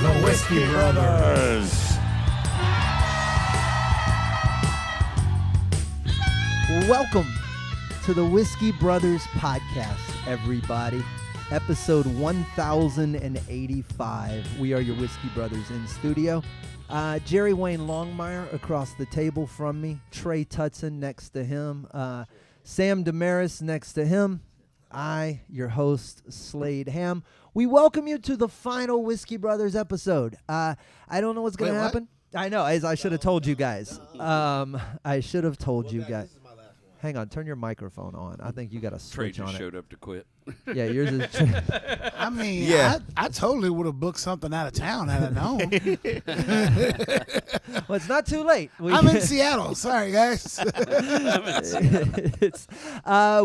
The Whiskey Brothers. Welcome to the Whiskey Brothers podcast, everybody. Episode 1085. We are your Whiskey Brothers in studio. Jerry Wayne Longmire across the table from me. Trey Tutson next to him. Sam Damaris next to him. I, your host, Slade Ham. We welcome you to the final Whiskey Brothers episode. I don't know what's going to happen. I know, as I should have told you guys. I should have told you guys. Hang on, turn your microphone on. I think you got a switch Trey on it. showed up to quit. Yeah, yours is. I mean, yeah. I totally would have booked something out of town had I known. Well, it's not too late. I'm in Seattle. Sorry, guys.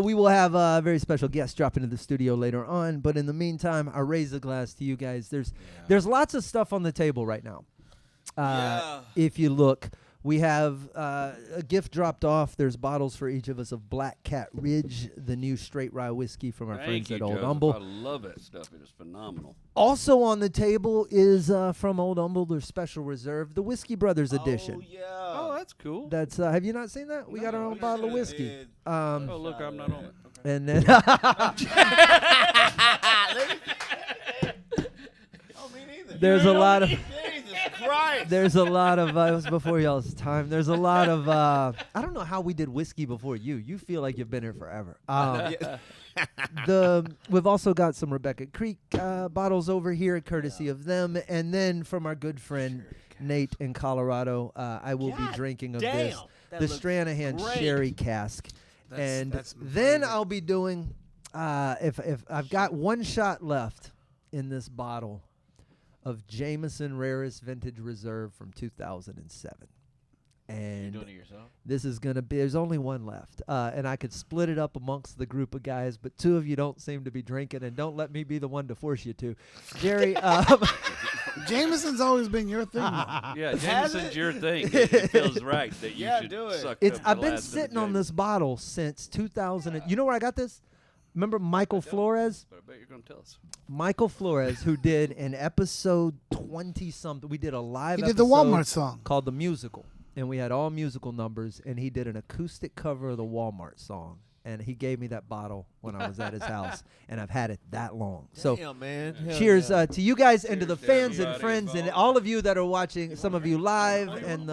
We will have a very special guest drop into the studio later on. But in the meantime, I raise a glass to you guys. There's lots of stuff on the table right now. If you look. We have a gift dropped off. There's bottles for each of us of Black Cat Ridge, the new straight rye whiskey from our friends at Old Humble. I love that stuff. It is phenomenal. Also on the table is from Old Humble, their special reserve, the Whiskey Brothers edition. Oh, yeah. Oh, that's cool. That's have you not seen that? We got our own bottle of whiskey. Oh, look, I'm not on it. Okay. And then there's a lot of. Christ. There's a lot of, it was before y'all's time. There's a lot of, I don't know how we did whiskey before you. You feel like you've been here forever. We've also got some Rebecca Creek bottles over here, courtesy of them. And then from our good friend Nate in Colorado, I will be drinking of this, the Stranahan Sherry Cask. That's then I'll be doing, if I've got one shot left in this bottle of Jameson Rarest Vintage Reserve from 2007. And you're doing it yourself? This is going to be, there's only one left. And I could split it up amongst the group of guys, but two of you don't seem to be drinking, and don't let me be the one to force you to. Jerry. Jameson's always been your thing. Yeah, Jameson's your thing. It feels right that you should do it. suck I've been sitting on this bottle since 2000. You know where I got this? Remember Michael Flores? But I bet you're going to tell us. Michael Flores, who did an episode 20-something. We did a live episode. He did the Walmart song. Called The Musical. And we had all musical numbers. And he did an acoustic cover of the Walmart song. And he gave me that bottle when I was at his house. And I've had it that long. So damn, man. cheers to you guys and to the Cheers to fans and everybody friends and involved. all of you that are watching, some of you live. And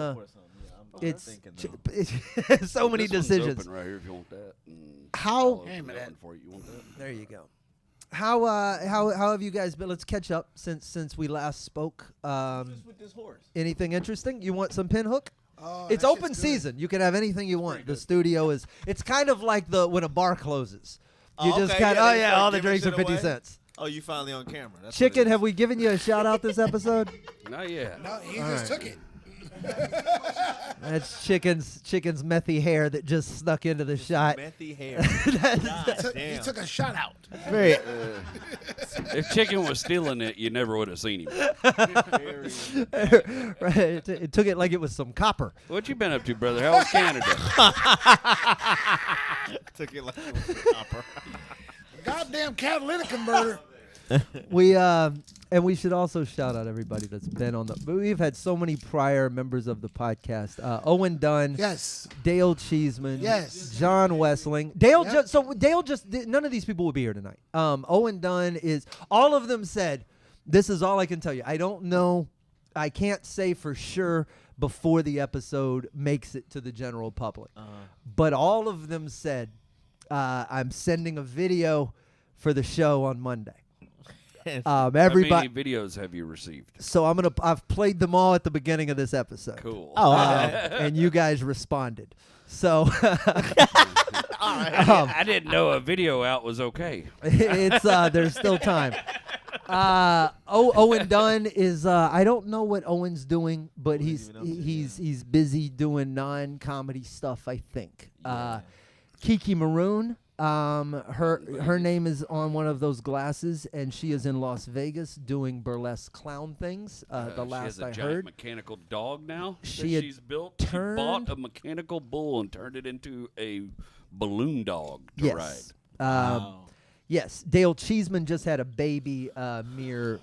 it's so many This one's decisions. open right here if you want that. How? I'll open that one for you. You want that? There you go. How have you guys been? Let's catch up since we last spoke. with this horse. Anything interesting? You want some pinhook? Oh, It's that open shit's good. season. You can have anything you want. The studio is. It's kind of like when a bar closes. You Oh, just okay, kind of they start all the giving drinks are shit 50 away? cents. Oh, you finally on camera. That's Chicken, what it have we given you a shout out this episode? Not yet. No, he All just right. took it. That's chicken's methy hair that just snuck into the is. shot. Methy hair. He God took, he damn. took a shot out. Very. If Chicken was stealing it, you never would have seen him. Right. It took it like it was some copper. What you been up to, brother? How was Canada? Took it like it was a copper. Goddamn catalytic converter. And we should also shout out everybody that's been on we've had so many prior members of the podcast. Owen Dunn. Yes. Dale Cheeseman. Yes. John Wessling. Dale Yep. none of these people would be here tonight. Owen Dunn all of them said, this is all I can tell you. I don't know. I can't say for sure before the episode makes it to the general public. But all of them said, I'm sending a video for the show on Monday. Everybody. How many videos have you received? So I've played them all at the beginning of this episode. Cool. And you guys responded. So I didn't know a video out was okay. it's there's still time. Owen Dunn is I don't know what Owen's doing, but he's busy doing non-comedy stuff, I think. Kiki Maroon. Her name is on one of those glasses, and she is in Las Vegas doing burlesque clown things. The last she has a I giant heard, mechanical dog now. She's built. turned- She bought a mechanical bull and turned it into a balloon dog to ride. yes. Yes, Dale Cheeseman just had a baby mere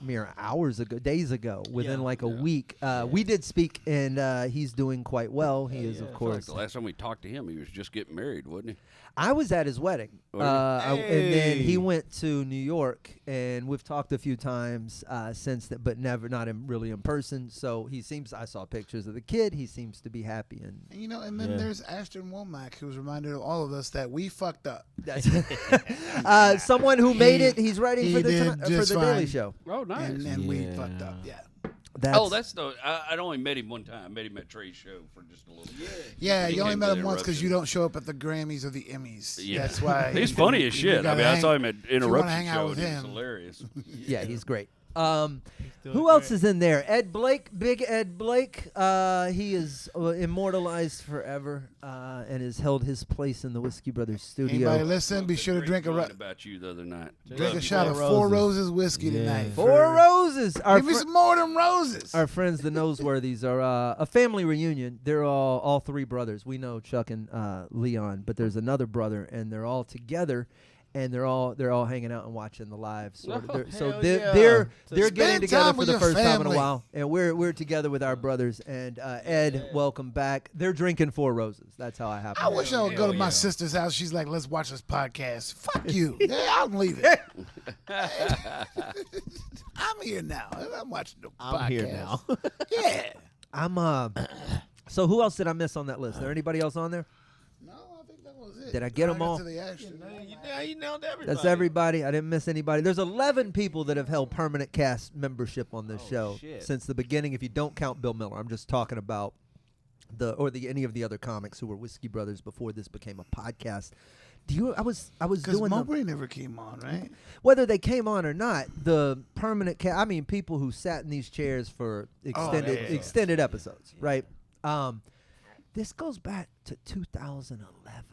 days ago, within like a week. We did speak, and he's doing quite well. He is, of course. Like the last time we talked to him, he was just getting married, wasn't he? I was at his wedding, and then he went to New York, and we've talked a few times since that, but not really in person. So he seems. I saw pictures of the kid. He seems to be happy, and and then there's Ashton Womack, who's reminded all of us that we fucked up. Someone who made it. He's writing for the Daily Show. Oh, nice. And we fucked up. Yeah. That's the. I'd only met him one time. I met him at Trey's show for just a little bit. Yeah, you only met him once because you don't show up at the Grammys or the Emmys. Yeah. That's why. He's funny as shit. I mean, I saw him at Interruption hang out Show, with and him. he's hilarious. Yeah, he's great. Who else is in there? Ed Blake, Big Ed Blake. He is immortalized forever and has held his place in the Whiskey Brothers studio. Anybody listen? Be sure to drink about you the other night. Drink a shot of Four Roses whiskey tonight. Four Roses. Give me some more than roses. Our friends, the Noseworthies, are a family reunion. They're all three brothers. We know Chuck and Leon, but there's another brother, and they're all together. And they're all hanging out and watching the live. They're getting together for the first time in a while, and we're together with our brothers. And Ed, welcome back. They're drinking Four Roses. That's how I happen. I wish I would go to my sister's house. She's like, "Let's watch this podcast." Fuck you. I'm leaving. I'm here now. I'm watching the podcast. I'm here now. Yeah. I'm So who else did I miss on that list? Is there anybody else on there? Did I get them all? You nailed everybody. That's everybody. I didn't miss anybody. There's 11 people that have held permanent cast membership on this show since the beginning. If you don't count Bill Miller, I'm just talking about any of the other comics who were Whiskey Brothers before this became a podcast. I was doing because Mowbray never came on, right? Whether they came on or not, the permanent cast. I mean, people who sat in these chairs for extended episodes, right? This goes back to 2011.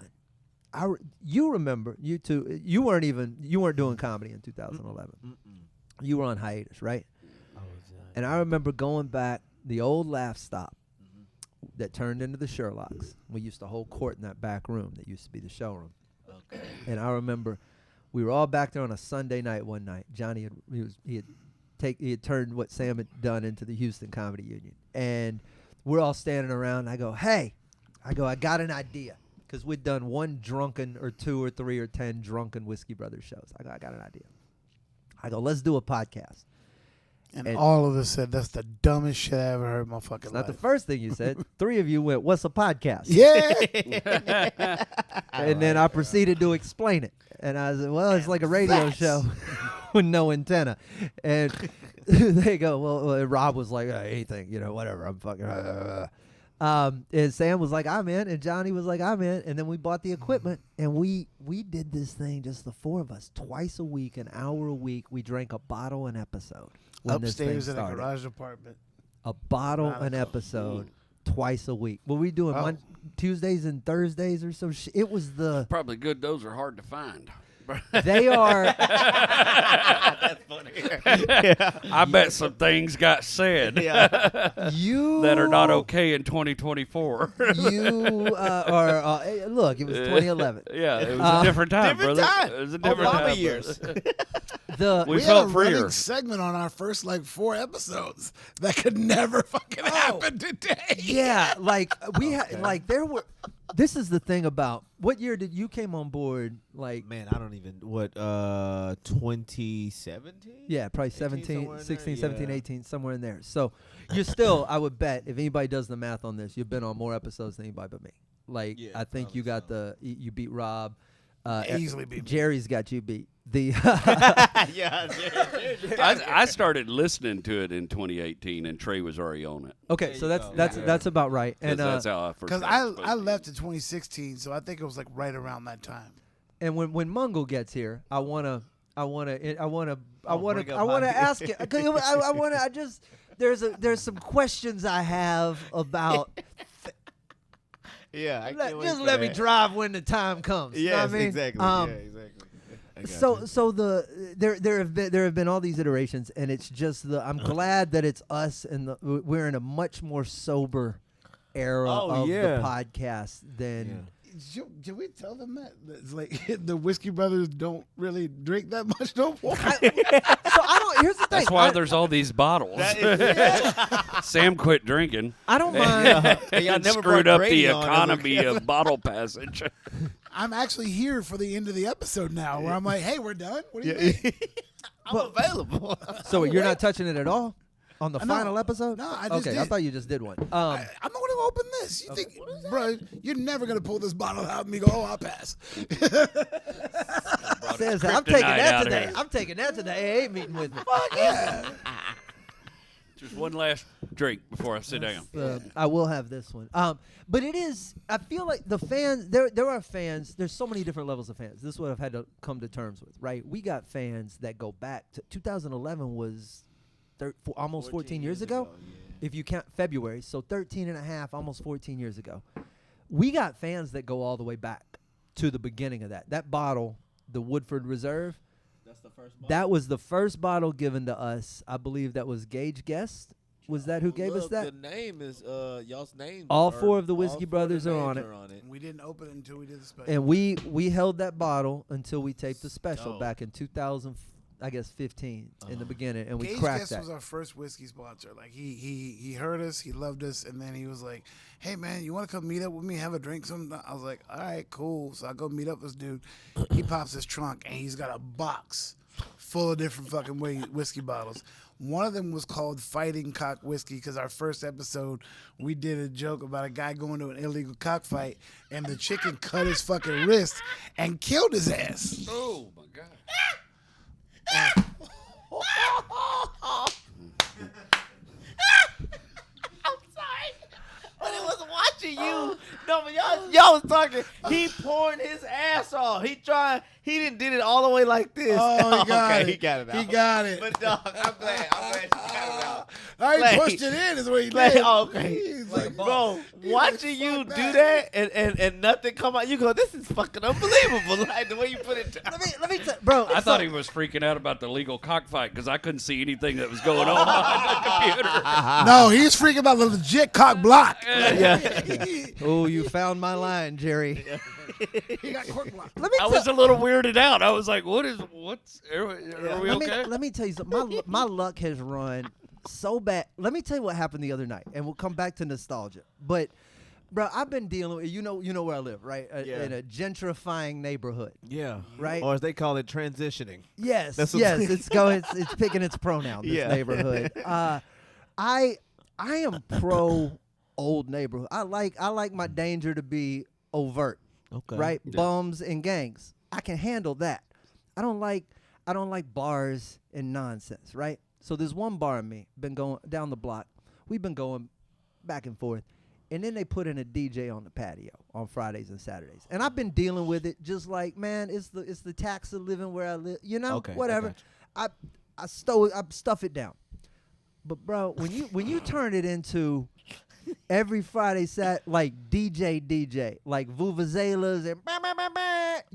You remember, you two, you weren't doing comedy in 2011. You were on hiatus, right? And I remember going back, the old Laugh Stop that turned into the Sherlocks. We used to hold court in that back room that used to be the showroom. Okay. And I remember we were all back there on a Sunday night one night. Johnny he had turned what Sam had done into the Houston Comedy Union. And we're all standing around. I go, I got an idea. Because we'd done one drunken or 2 or 3 or 10 drunken Whiskey Brothers shows. I got an idea. I go, let's do a podcast. And all of us said, that's the dumbest shit I ever heard in my fucking life. Not the first thing you said. 3 of you went, what's a podcast? Yeah. And then I proceeded to explain it. And I said, well, it's like a radio show with no antenna. And they go, well, Rob was like, anything, whatever. I'm fucking... and Sam was like, I'm in, and Johnny was like, I'm in, and then we bought the equipment, and we did this thing, just the 4 of us, twice a week, an hour a week. We drank a bottle an episode. Upstairs in a garage apartment. A bottle an episode, twice a week. What were we doing? Tuesdays and Thursdays or some shit? It was probably good. Those are hard to find. They are. That's funny. I bet some things got said that are not okay in 2024. You are. Look, it was 2011. Yeah, it was a different time, brother. It was a different time. Years. We felt had a freer. running segment on our first 4 episodes that could never fucking happen today. Yeah, we had there were. This is the thing about what year did you came on board? Man, I don't even 2017? Yeah, probably 17, 16, 17, 18, somewhere in there. So you're still, I would bet, if anybody does the math on this, you've been on more episodes than anybody but me. I think you got you beat Rob. Easily beat me. Jerry's got you beat. I started listening to it in 2018, and Trey was already on it. Okay, so that's about right. And that's how I first. Because I left in 2016, so I think it was right around that time. And when Mongle gets here, I wanna ask it. There's some questions I have about. Yeah, let me drive when the time comes. Yes, you know what I mean? Exactly. So there have been all these iterations, and it's just I'm glad that it's us and we're in a much more sober era of the podcast than Should we tell them that? It's like the Whiskey Brothers don't really drink that much no more. So I don't. Here's the thing. That's why there's all these bottles. Sam quit drinking. I don't mind. Y'all and never screwed brought up the Grady on as a economy guest. of bottle passage. I'm actually here for the end of the episode now, where I'm like, hey, we're done. What do you think? I'm available. So you're not touching it at all on the No. final episode? No, I just okay, I did. thought you just did one. I'm not going to open this. You think, bro, you're never going to pull this bottle out and me go, oh, I'll pass. Says I'm taking kryptonite that out today. here. I'm taking that today. AA meeting with me. Yeah. Just one last drink before I sit down. I will have this one. But it is. I feel like the fans. There are fans. There's so many different levels of fans. This is what I've had to come to terms with. Right. We got fans that go back to 2011 was almost 14 years ago. If you count February, so 13 and a half, almost 14 years ago. We got fans that go all the way back to the beginning of that. That bottle, the Woodford Reserve. That's the first bottle. That was the first bottle given to us. I believe that was Gage Guest. Was that who gave us that? The name is y'all's name. All four of the Whiskey Brothers are on it. We didn't open it until we did the special. And we held that bottle until we taped the special Dope. back in 2015 in the beginning, and we Gage cracked Guest that. was our first whiskey sponsor. Like he heard us, he loved us, and then he was like, "Hey man, you want to come meet up with me, have a drink?" Something. I was like, "All right, cool." So I go meet up with this dude. He pops his trunk and he's got a box full of different fucking whiskey bottles. One of them was called Fighting Cock Whiskey because our first episode we did a joke about a guy going to an illegal cockfight and the chicken cut his fucking wrist and killed his ass. Oh my God. But it was watching you. No, but y'all was talking. He pouring his ass off. He didn't did it all the way like this. Oh, he got okay, it. he got it out. He got it. But dog, I'm glad you got it out. I ain't Slade. pushed it in is what he Slade, did. okay. He's like, Bro, He watching like, you fuck do that. that and nothing come out, you go, this is fucking unbelievable. Like the way you put it down. Let me bro. I thought he was freaking out about the legal cockfight because I couldn't see anything that was going on the computer. No, he's freaking about the legit cock block. Oh, you found my line, Jerry. He got court block. Let me I was a little weirded out. I was like, are we okay? Let me tell you something. My luck has run so bad. Let me tell you what happened the other night, and we'll come back to nostalgia. But, bro, I've been dealing with you know where I live, right? In a gentrifying neighborhood. Yeah. Right? Or as they call it, transitioning. Yes, That's what- yes. It's picking its pronoun. This Yeah. neighborhood. I am pro old neighborhood. I like my danger to be overt. Okay. Right? Yeah. Bums and gangs. I can handle that. I don't like bars and nonsense, right? So there's one bar in me, been going down the block. We've been going back and forth. And then they put in a DJ on the patio on Fridays and Saturdays. And I've been dealing with it just like, man, it's the tax of living where I live, Okay, I whatever. got I stuff it down. But bro, when you turn it into every Friday like DJ, like vuvuzelas and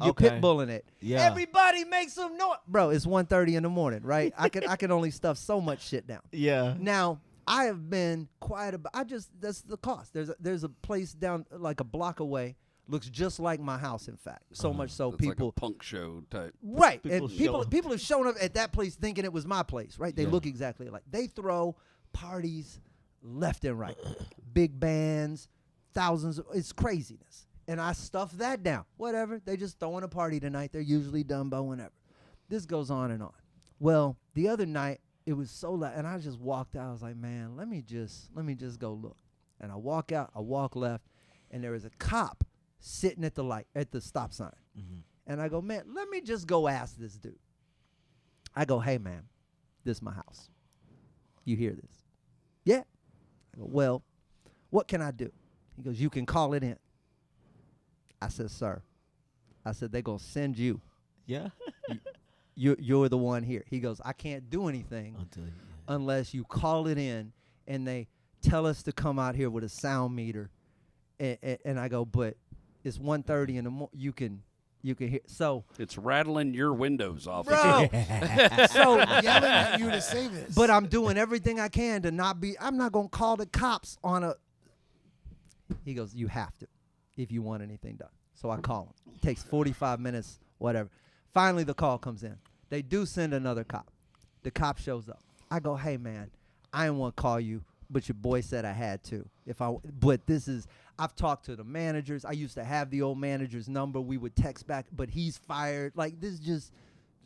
you Okay. pitbulling it. Yeah. Everybody make some noise. Bro, it's 1:30 in the morning, right? I can only stuff so much shit down. Yeah. Now, I have been quiet about that's the cost. There's a place down like a block away, looks just like my house, in fact. So much so It's people like a punk show type. right. People And show- people have shown up at that place thinking it was my place, right? They Yeah. look exactly like. They throw parties left and right. Big bands, thousands it's craziness. And I stuff that down. Whatever. They just throwing a party tonight. They're usually done by whenever. This goes on and on. Well, the other night it was so loud and I just walked out. I was like, man, let me just go look. And I walk out, I walk left, and there is a cop sitting at the stop sign. Mm-hmm. And I go, man, let me just go ask this dude. I go, hey, man, this is my house. You hear this? Yeah. I go, well, what can I do? He goes, you can call it in. I said, sir. I said, they're going to send you. Yeah. You're the one here. He goes, I can't do anything unless you call it in and they tell us to come out here with a sound meter. And I go, but it's 1:30 in the morning. You can hear. So It's rattling your windows off. bro, so Yelling at you to say this. but I'm doing everything I can to not be. I'm not gonna call the cops on a. He goes, you have to, if you want anything done. So I call him. Takes 45 minutes, whatever. Finally, the call comes in. They do send another cop. The cop shows up. I go, hey, man, I didn't want to call you, but your boy said I had to. But this is, I've talked to the managers. I used to have the old manager's number. We would text back, but he's fired. Like, this just,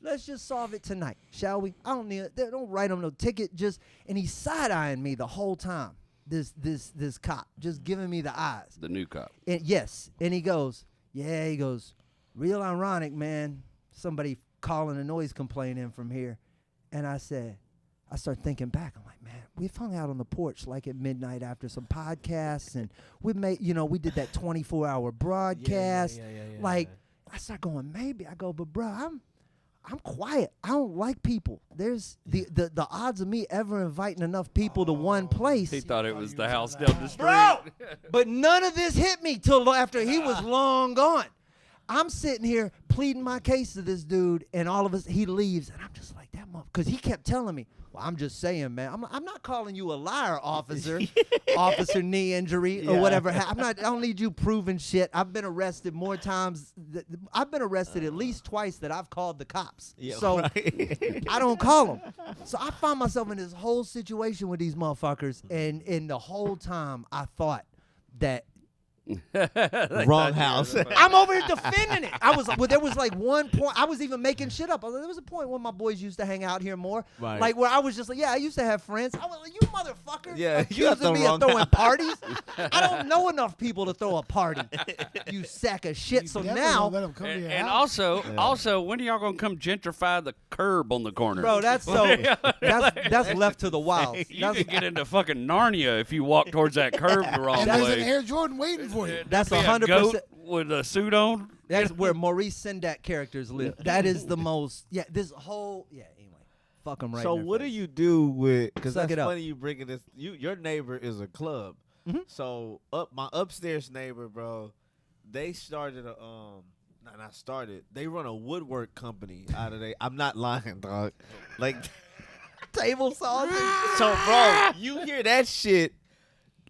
let's just solve it tonight, shall we? I don't need, don't write him no ticket. And he's side-eyeing me the whole time. This cop, just giving me the eyes. The new cop. And yes. And he goes, real ironic, man. Somebody calling a noise complaint in from here. And I start thinking back. I'm like, man, we've hung out on the porch like at midnight after some podcasts, and we we did that 24-hour broadcast. Like, I start going, maybe. I go, but bro, I'm quiet. I don't like people. There's the odds of me ever inviting enough people to one place. He thought it was the house down the street. Bro, but none of this hit me till after he was long gone. I'm sitting here pleading my case to this dude, and all of us, he leaves, and I'm just like, that motherfucker, because he kept telling me, well, I'm just saying, man, I'm not calling you a liar, officer, officer knee injury or whatever. I don't need you proving shit. I've been arrested more times. I've been arrested at least twice that I've called the cops. So I don't call them. So I found myself in this whole situation with these motherfuckers, and the whole time I thought that, wrong house. I'm over here defending it. There was like one point. I was even making shit up. There was a point when my boys used to hang out here more. Right. Like where I was just like, I used to have friends. I was like, you motherfucker, accusing me of throwing parties. I don't know enough people to throw a party. You sack of shit. So now, and also, when are y'all gonna come gentrify the curb on the corner? Bro, that's left to the wild. You can get into fucking Narnia if you walk towards that curb the wrong way. There's an Air Jordan waiting for you. That's 100% with a suit on. That's where Maurice Sendak characters live. That is the most. This whole. Anyway, fuck them right. So what do you do with? Because that's it up. funny you bringing this. Your neighbor is a club. Mm-hmm. So my upstairs neighbor, bro, they started They run a woodwork company out of there. I'm not lying, dog. Like table saws. So, bro, you hear that shit.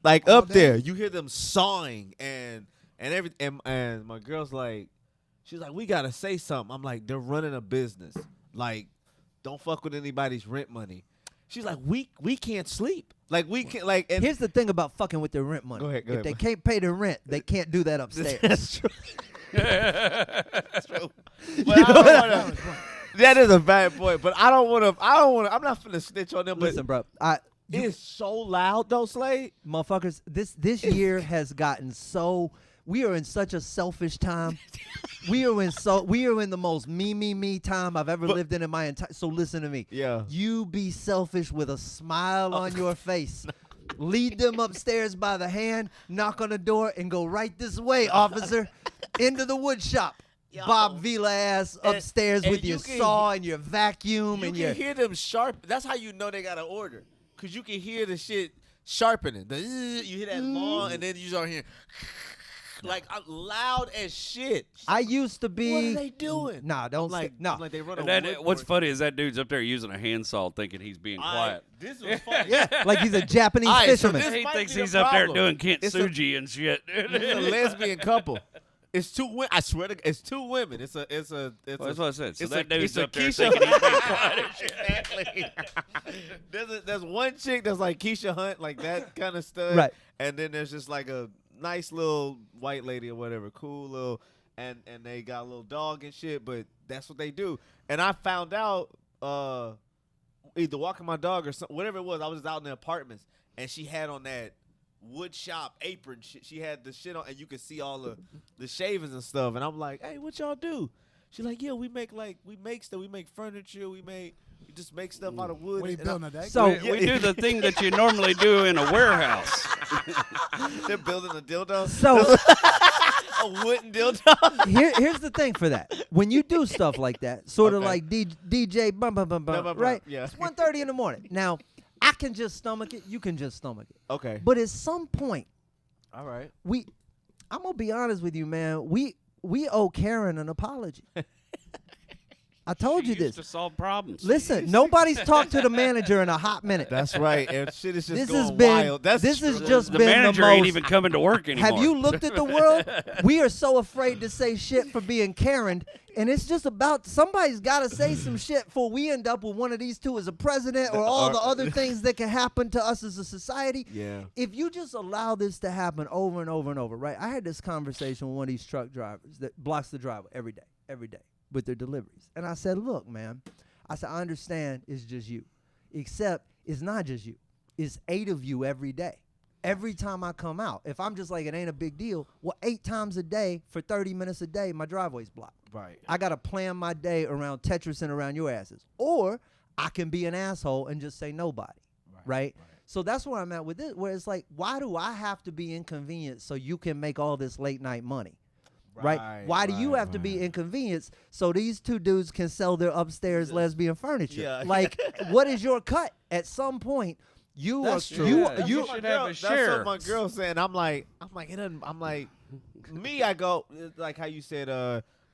Like up there, you hear them sawing and everything. And my girl's like, she's like, we gotta say something. I'm like, they're running a business. Like, don't fuck with anybody's rent money. She's like, we can't sleep. Like we can't like. And here's the thing about fucking with their rent money. Go ahead. If they can't pay their rent, they can't do that upstairs. That's true. That's true. But that is a bad point. But I don't want to. I'm not finna snitch on them. Listen, bro. It's so loud though, Slade. Motherfuckers, this year has gotten so. We are in such a selfish time. We are in the most me time I've ever lived in my entire. So listen to me. Yeah. You be selfish with a smile on your face. Lead them upstairs by the hand, knock on the door, and go right this way, officer, into the wood shop. Yo. Bob Vila ass upstairs with your saw and your vacuum and your. You can hear them sharp. That's how you know they got an order. Because you can hear the shit sharpening. You hear that long, and then you start hearing, like, loud as shit. I used to be. What are they doing? Nah, don't no. Like they run what's funny is that dude's up there using a handsaw thinking he's being quiet. This was funny. Like he's a Japanese fisherman. So he thinks he's up there doing kintsugi and shit. It's a lesbian couple. It's two women. I swear to God, it's two women. It's that's what I said. So it's that dude's up there Keisha thinking he's being quiet and shit. Exactly. There's one chick that's like Keisha Hunt, like that kind of stuff. Right. And then there's just like a nice little white lady or whatever, cool little, and they got a little dog and shit. But that's what they do. And I found out either walking my dog or something, whatever it was. I was just out in the apartments, and she had on that wood shop apron shit. She had the shit on, and you could see all the shavings and stuff. And I'm like, hey, what y'all do? She's like, yeah, we make stuff. We make furniture. We just make stuff out of wood. What are you building a deck? So we do the thing that you normally do in a warehouse. They're building a dildo. So a wooden dildo. Here's the thing for that. When you do stuff like that, sort of like DJ bum bum bum bum, right? Yeah. It's 1:30 in the morning. Now, I can just stomach it. You can just stomach it. Okay. But at some point, all right, I'm gonna be honest with you, man. We owe Karen an apology. I told you used this. to solve problems. Listen, nobody's talked to the manager in a hot minute. That's right. And shit is just This going has been. wild. That's This true. has just the been manager the most. ain't even coming to work anymore. Have you looked at the world? We are so afraid to say shit for being Karen, and it's just about somebody's got to say some shit before we end up with one of these two as a president or all the other things that can happen to us as a society. Yeah. If you just allow this to happen over and over and over, right? I had this conversation with one of these truck drivers that blocks the driveway every day with their deliveries. And I said, look, man, I understand it's just you, except it's not just you. It's 8 of you every day. Every time I come out, if I'm just like, it ain't a big deal, well, 8 times a day for 30 minutes a day, my driveway's blocked. Right. I got to plan my day around Tetris and around your asses. Or I can be an asshole and just say nobody, right? So that's where I'm at with this, where it's like, why do I have to be inconvenienced so you can make all this late night money? Right? Why do you have to be inconvenienced so these two dudes can sell their upstairs lesbian furniture? Yeah. Like, what is your cut? At some point, you That's are true. you Yeah, you. you should have a That's share. what my girl said. I'm like, it doesn't. I'm like, me. I go like how you said.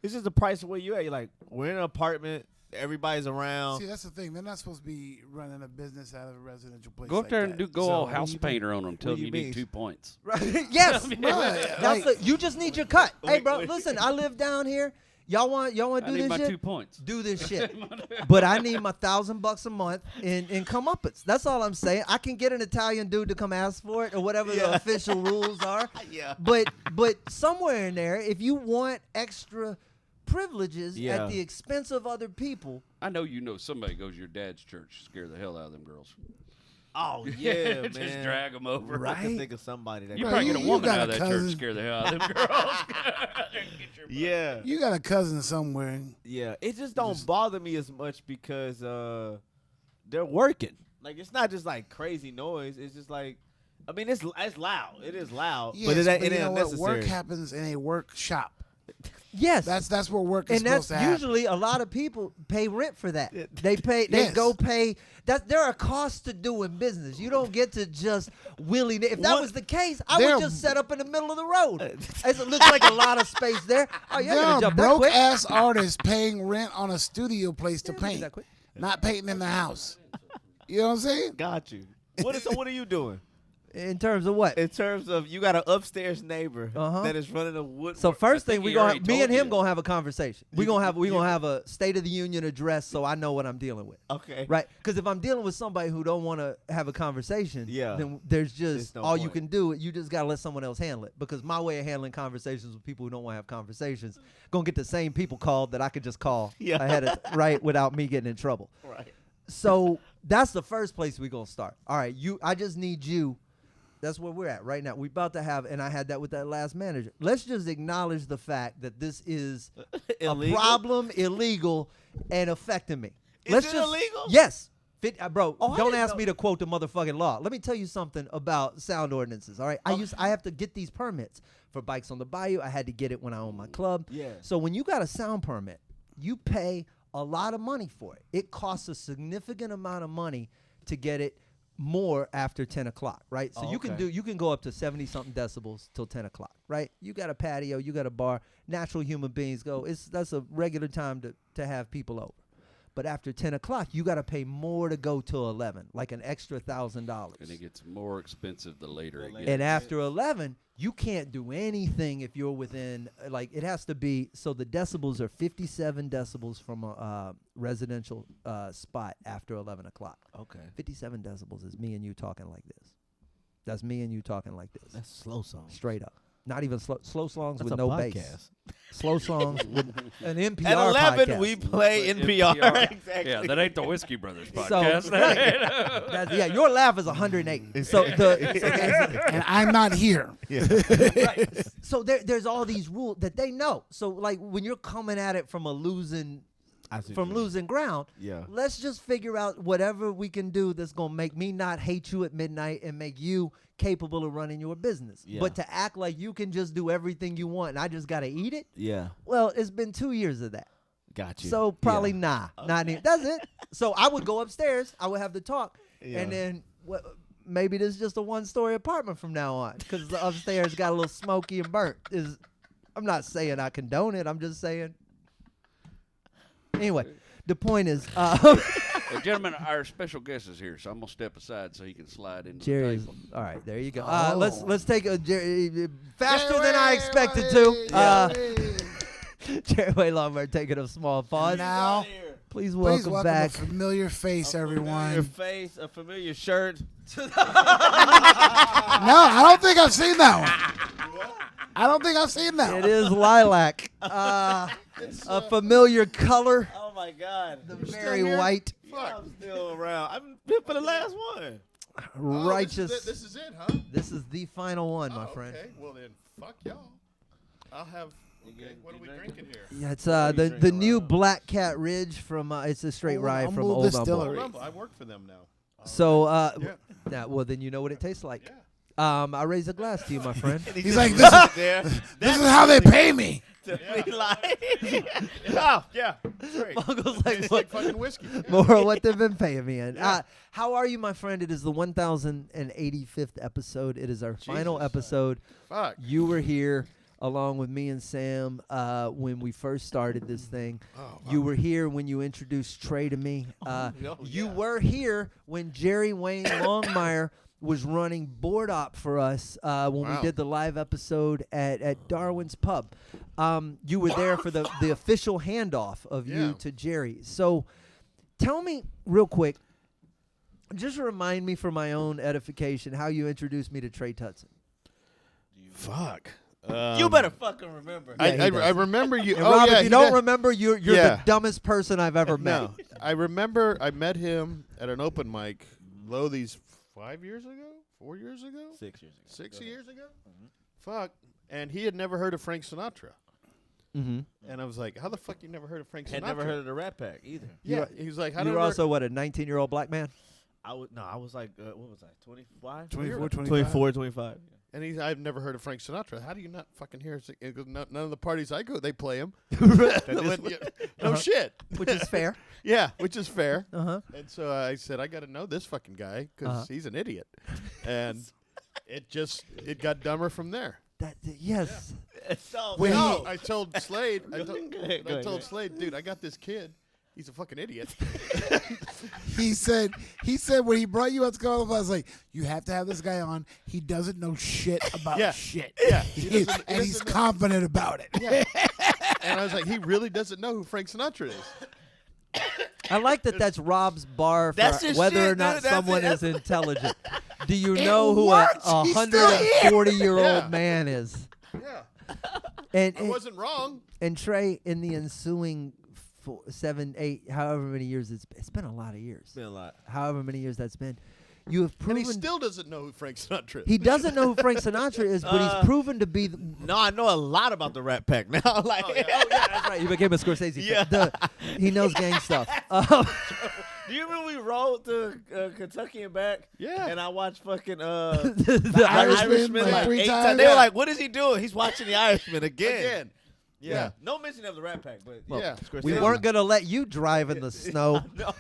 It's just the price of where you at. You're like, we're in an apartment. Everybody's around. See, that's the thing. They're not supposed to be running a business out of a residential place. Go up like there that. and go So, all what do house you painter on them. Tell What them do you you need mean? 2 points. Right? Yes. Right, That's like- you just need your cut. Hey, bro, wait. listen, I live down here. Y'all want I do need this my shit? 2 points. Do this shit. But I need my $1,000 a month in comeuppance. That's all I'm saying. I can get an Italian dude to come ask for it or whatever the official rules are. Yeah. But somewhere in there, if you want extra privileges Yeah. at the expense of other people, I know you know somebody goes to your dad's church, scare the hell out of them girls. Oh yeah, man. Just drag them over. I can Right? think of somebody that. You Bro, probably you- get a you woman got out a of that church, cousin. scare the hell out of them girls. Yeah. You got a cousin somewhere. Yeah. It just don't bother me as much because they're working. Like it's not just like crazy noise. It's just like, I mean, it's loud. It is loud, Yes, but it ain't you know what? unnecessary. Work happens in a workshop. yes. That's where work is and that's supposed to happen. usually a lot of people pay rent for that. They pay. They Yes. go pay. That there are costs to doing business. You don't get to just willy. If that What- was the case, I There would are- just set up in the middle of the road. It looks like a lot of space there. Oh, yeah, There gonna are jump that broke quick. ass artists paying rent on a studio place to Yeah, look at paint, that quick. not painting in the house. You know what I'm saying? Got you. What are you doing? In terms of what? In terms of you got an upstairs neighbor Uh-huh. that is running a wood. So first thing think we he gonna already me and told him you. gonna have a conversation. We gonna have a State of the Union address, so I know what I'm dealing with. Okay. Right? Because if I'm dealing with somebody who don't want to have a conversation, Yeah. then there's just no all you point. can do. You just gotta let someone else handle it. Because my way of handling conversations with people who don't want to have conversations gonna get the same people called that I could just call Yeah. ahead of right without me getting in trouble. Right. So that's the first place we gonna start. All right, I just need you. That's where we're at right now. We're about to have, and I had that with that last manager. Let's just acknowledge the fact that this is Illegal? a problem, illegal, and affecting me. Is Let's it just, illegal? Yes. Bro, Oh, I don't didn't ask know. me to quote the motherfucking law. Let me tell you something about sound ordinances, all right? I have to get these permits for Bikes on the Bayou. I had to get it when I owned my club. Yeah. So when you got a sound permit, you pay a lot of money for it. It costs a significant amount of money to get it more after 10 o'clock, right? So Oh, you can okay. you can go up to 70-something decibels till 10 o'clock, right? You got a patio, you got a bar. Natural human beings go. That's a regular time to have people over. But after 10 o'clock, you got to pay more to go till 11, like an extra $1,000. And it gets more expensive the later it later. gets. And after 11, you can't do anything if you're within, like, it has to be, so the decibels are 57 decibels from a residential spot after 11 o'clock. Okay. 57 decibels is me and you talking like this. That's me and you talking like this. That's slow song. Straight up. Not even slow songs That's with a no podcast. bass. Slow songs with an NPR At 11, podcast. we play NPR. Exactly. Yeah, that ain't the Whiskey Brothers So, podcast. right. Yeah, your laugh is 108. So And I'm not here. right. So there's all these rules that they know. So like when you're coming at it from losing ground, Yeah. let's just figure out whatever we can do that's gonna make me not hate you at midnight and make you capable of running your business. Yeah. But to act like you can just do everything you want and I just gotta eat it, Yeah. well, it's been 2 years of that. Got you. So probably Yeah. not even. That's it. So I would go upstairs. I would have the talk, Yeah. and then maybe this is just a 1-story apartment from now on because the upstairs got a little smoky and burnt. I'm not saying I condone it. I'm just saying. Anyway, The point is, Well, gentlemen, our special guest is here, so I'm gonna step aside so he can slide into Jerry's. the table. All right, there you go. Oh. Let's take a faster than I expected to. Jerry Wayne Longmire taking a small pause. Now, Please please welcome welcome back. a familiar face, everyone. Your face, a familiar shirt. No, I don't think I've seen that one. I don't think I've seen that It one. is lilac, a familiar color, Oh my God. very white, Yeah, I'm still around. I'm here for the last one. righteous. This is it, huh? This is the final one, my friend. Okay, well then, fuck y'all. I'll have. Okay, what are we drinking here? Yeah, it's What are you the drinking, new Rob? Black Cat Ridge from. It's a straight Old rye from Humble Old Distillery. Humble. I work for them now. So, Yeah. yeah, well then you know what it tastes like. Yeah. I raise a glass to you, my friend. He's like, this is, There. this is how they pay me. To be like, oh yeah, great. Mongle's like, It's what? like fucking whiskey. Yeah. More of what they've been paying me in. How are you, my friend? It is the 1085th episode. It is our final Jesus. episode. Fuck. You were here along with me and Sam when we first started this thing. Oh, You were here when you introduced Trey to me. You were here when Jerry Wayne Longmire was running board op for us when we Wow. did the live episode at Darwin's Pub. You were there for the official handoff of Yeah. you to Jerry. So tell me real quick, just remind me for my own edification how you introduced me to Trey Tutson. Fuck. You better fucking remember. Yeah, he I does. remember you. And Oh Rob, yeah. if you he don't did. remember, you're Yeah. the dumbest person I've ever met. No, I remember I met him at an open mic. Lo, these 5 years ago, 4 years ago, 6 years ago. 6 years ago. Fuck. And he had never heard of Frank Sinatra. Mm-hmm. And I was like, "How the fuck you never heard of Frank Sinatra?" Had never heard of the Rat Pack either. Yeah, he was like, "How You did were also, what, a 19-year-old black man? I was like, what was I, 25? 24, 25. 24, 25. And I've never heard of Frank Sinatra. How do you not fucking hear? None of the parties I go, they play him. No shit. Which is fair. Yeah, which is fair. Uh-huh. And so I said, I got to know this fucking guy because he's an idiot. And it got dumber from there. Yes. So, Wait, No, I told Slade, Go ahead, go ahead. Slade, dude, I got this kid. He's a fucking idiot. He said when he brought you out to go, I was like, you have to have this guy on. He doesn't know shit about Yeah. shit. Yeah. And he's confident about it. Yeah. And I was like, he really doesn't know who Frank Sinatra is. I like that that's Rob's bar for That's his whether shit, or not dude. That's someone it. is intelligent. Do you know who a works. He's still here. 140-year-old Yeah. man is? Yeah. And, I wasn't wrong. and Trey, in the ensuing 7, 8, however many years it's been a lot of years. Been a lot. However many years that's been, you have And proven he still doesn't know who Frank Sinatra is. he doesn't know who Frank Sinatra is, but he's proven to be. No, I know a lot about the Rat Pack now. Like, That's right. You became a Scorsese. Yeah. Fan. He knows gang stuff. Do you remember we rode to Kentucky and back? Yeah. And I watched fucking The Irishman, like 3 8 times? They were Yeah. like, "What is he doing? He's watching the Irishman again." Again. Yeah. No mention of the Rat Pack, but Yeah. Scorsese. We weren't gonna let you drive in the snow. No,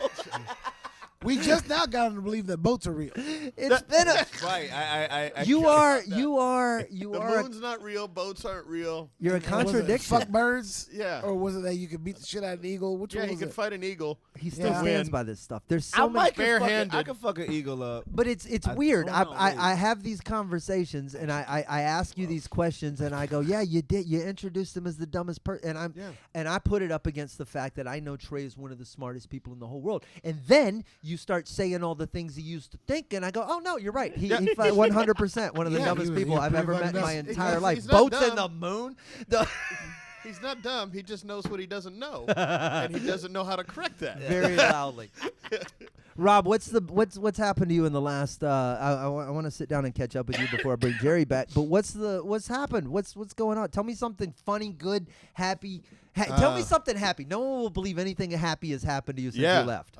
We just now got him to believe that boats are real. It's been a. right. I You can't are The a. moon's not real. Boats aren't real. You're a Was it contradiction. Fuck birds? Yeah. Or was it that you could beat the shit out of an eagle? Which Yeah, one he was can it? fight an eagle. He still Yeah. stands Win. by this stuff. There's I so many. might can fuck Barehanded. I can fuck an eagle up. But it's I weird. don't know, I have these conversations and I ask you these questions and I go, yeah, you did. You introduced him as the dumbest person, and and I put it up against the fact that I know Trey is one of the smartest people in the whole world. And then you start saying all the things he used to think, and I go, oh no, you're right. He's 100% one of the Yeah, dumbest he was- people he was I've pretty ever met fucking in my dumb. entire He's life. not Boats in the dumb. moon. He's not dumb. He just knows what he doesn't know, and he doesn't know how to correct that. Very loudly. Rob, what's happened to you in the last? I want to sit down and catch up with you before I bring Jerry back. But what's happened? What's going on? Tell me something funny, good, happy. Tell me something happy. No one will believe anything happy has happened to you since you left.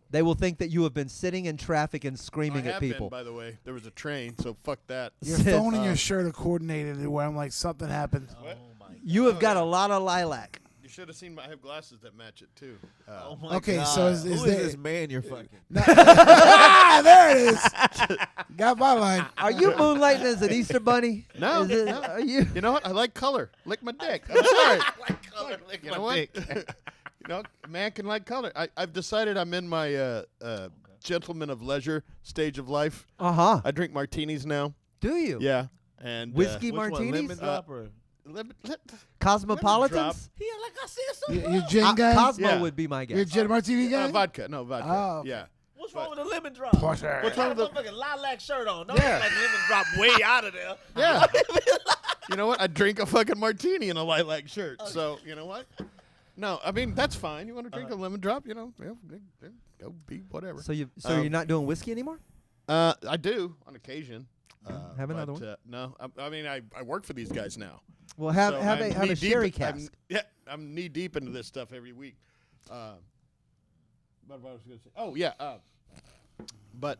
They will think that you have been sitting in traffic and screaming I at have people. been, by the way. There was a train, so fuck that. Your phone and your shirt are coordinated where I'm like, something happened. You have got a lot of lilac. You should have seen. I have glasses that match it too. Oh my Okay, God. so is Who is there- this man you're fucking? There it is. Got my line. Are you moonlighting as an Easter bunny? No, Is it- no. Are you? You know what? I like color. Lick my dick. I'm sorry. Like color, lick You my know what? dick. No, a man can like color. I've decided I'm in my gentleman of leisure stage of life. Uh-huh. I drink martinis now. Do you? Yeah. And Whiskey Which one, martinis? lemon drop or? Cosmopolitans? Yeah, like I said, something. You gin guy? Cosmo Yeah. would be my You're a guess. gin martini guy? Vodka. No, vodka. Oh, okay. Yeah. What's wrong with a lemon drop? Porter. What's wrong with the... Motherfucking lilac shirt on. Don't Yeah. like lemon drop way out of there. Yeah. You know what? I drink a fucking martini in a lilac shirt. So, you know what? No, I mean, that's fine. You want to drink a lemon drop, you know, go be whatever. So you're not doing whiskey anymore? I do on occasion. Have another one. No, I mean, I work for these guys now. Well, have So a I'm knee-deep sherry in- cask. I'm knee deep into this stuff every week. What was I going to say? Oh yeah, but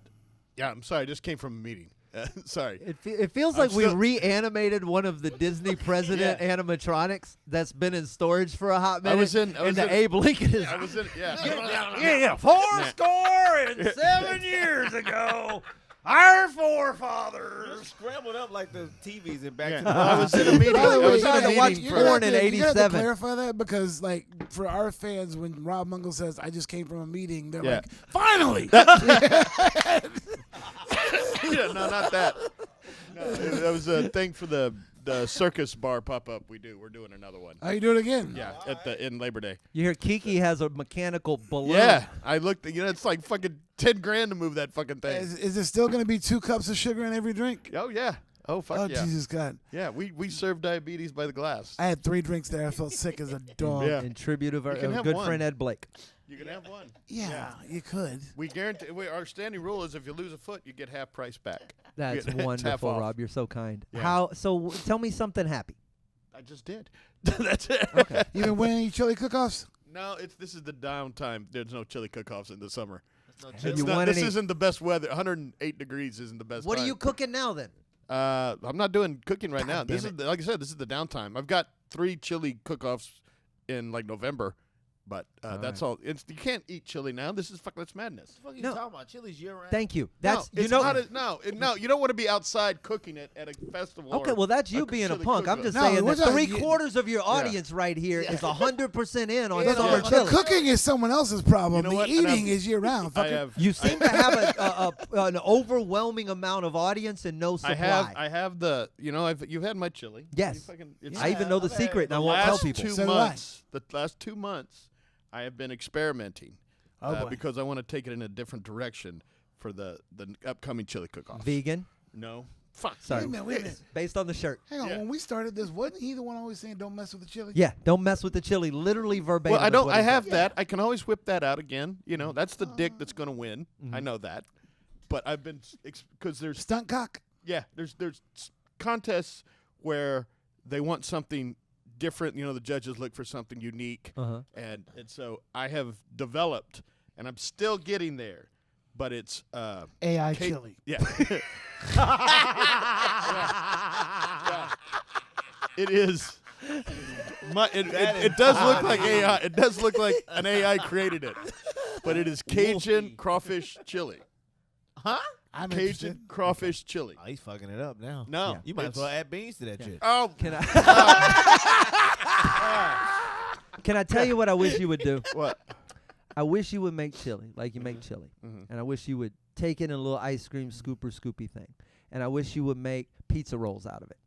yeah, I'm sorry. I just came from a meeting. Sorry. It feels I'm like we still- reanimated one of the Disney president animatronics that's been in storage for a hot minute. I was in- Abe Lincoln is. I was in. Yeah. Yeah, 7 years ago, our forefathers. Scrambled up like the TVs in Back Yeah. to the I was in a meeting. By the I way, was in trying a to watch meeting. you're gonna porn have in to- you gotta 87. clarify that because, like, for our fans, when Rob Mongle says, "I just came from a meeting," they're Yeah. like, "Finally!" Yeah, no, not that. No, that was a thing for the circus bar pop up we do. We're doing another one. How you do it again? Yeah, in Labor Day. You hear Kiki has a mechanical balloon. Yeah, I looked. You know, it's like fucking $10,000 to move that fucking thing. Is it still going to be 2 cups of sugar in every drink? Oh yeah. Oh fuck Oh, yeah. Jesus God. Yeah, we serve diabetes by the glass. I had 3 drinks there. I felt sick as a dog. Yeah. In tribute of our You can have good one. friend Ed Blake. You can have one. Yeah, you could. We guarantee. Our standing rule is if you lose a foot, you get half price back. That's It's half wonderful, off. Rob. You're so kind. Yeah. Tell me something happy. I just did. That's it. Okay. You been winning any chili cook-offs? No, this is the downtime. There's no chili cook-offs in the summer. Have you won This any- isn't the best weather. 108 degrees isn't the best. What are time. you cooking now then? I'm not doing cooking right now. This damn is like I said. This is the downtime. I've got 3 chili cook-offs in like November, but that's all. You can't eat chili now. This is that's madness. What the fuck are you No. talking about? Chili's year round. Thank you. No, That's it's not no. You don't want to be outside cooking it at a festival. Okay, or well, that's you a being a chili punk. I'm cook-off. just No, saying we're that talking- 3/4 of your audience right here is 100% in on The, summer the chili. cooking is someone else's problem. You know the what? And eating is year-round. I have. You seem to have an overwhelming amount of audience and no supply. I have the. You know, you've had my chili. Yes. You fucking- it's I even know the Yeah, secret, and I the won't tell last people. 2 So do I. months. The last 2 months, I have been experimenting Oh, boy. because I want to take it in a different direction for the upcoming chili cook-off. Vegan. No. Fuck. Sorry. Wait a minute. Based on the shirt. Hang on. Yeah. When we started this, wasn't he the one always saying, "Don't mess with the chili"? Yeah, don't mess with the chili. Literally verbatim. Well, I is don't. what I he said. have that. I can always whip that out again. You know, that's the dick that's going to win. Mm-hmm. I know that. But I've been because there's Stunt cock. there's contests where they want something different. You know, the judges look for something unique, Uh-huh. and so I have developed, and I'm still getting there. But it's AI Kate- chili. Yeah. Yeah. It is. It does look like AI. It does look like an AI created it, but it is Cajun crawfish chili. Huh? I'm Cajun interested. crawfish chili. Oh, he's fucking it up now. No, Yeah. You might as it's- well add beans to that shit. Oh, Can I? Can I tell you what I wish you would do? what? I wish you would make chili like you make chili, Mhm. and I wish you would take it in a little ice cream scoopy thing, and I wish you would make pizza rolls out of it.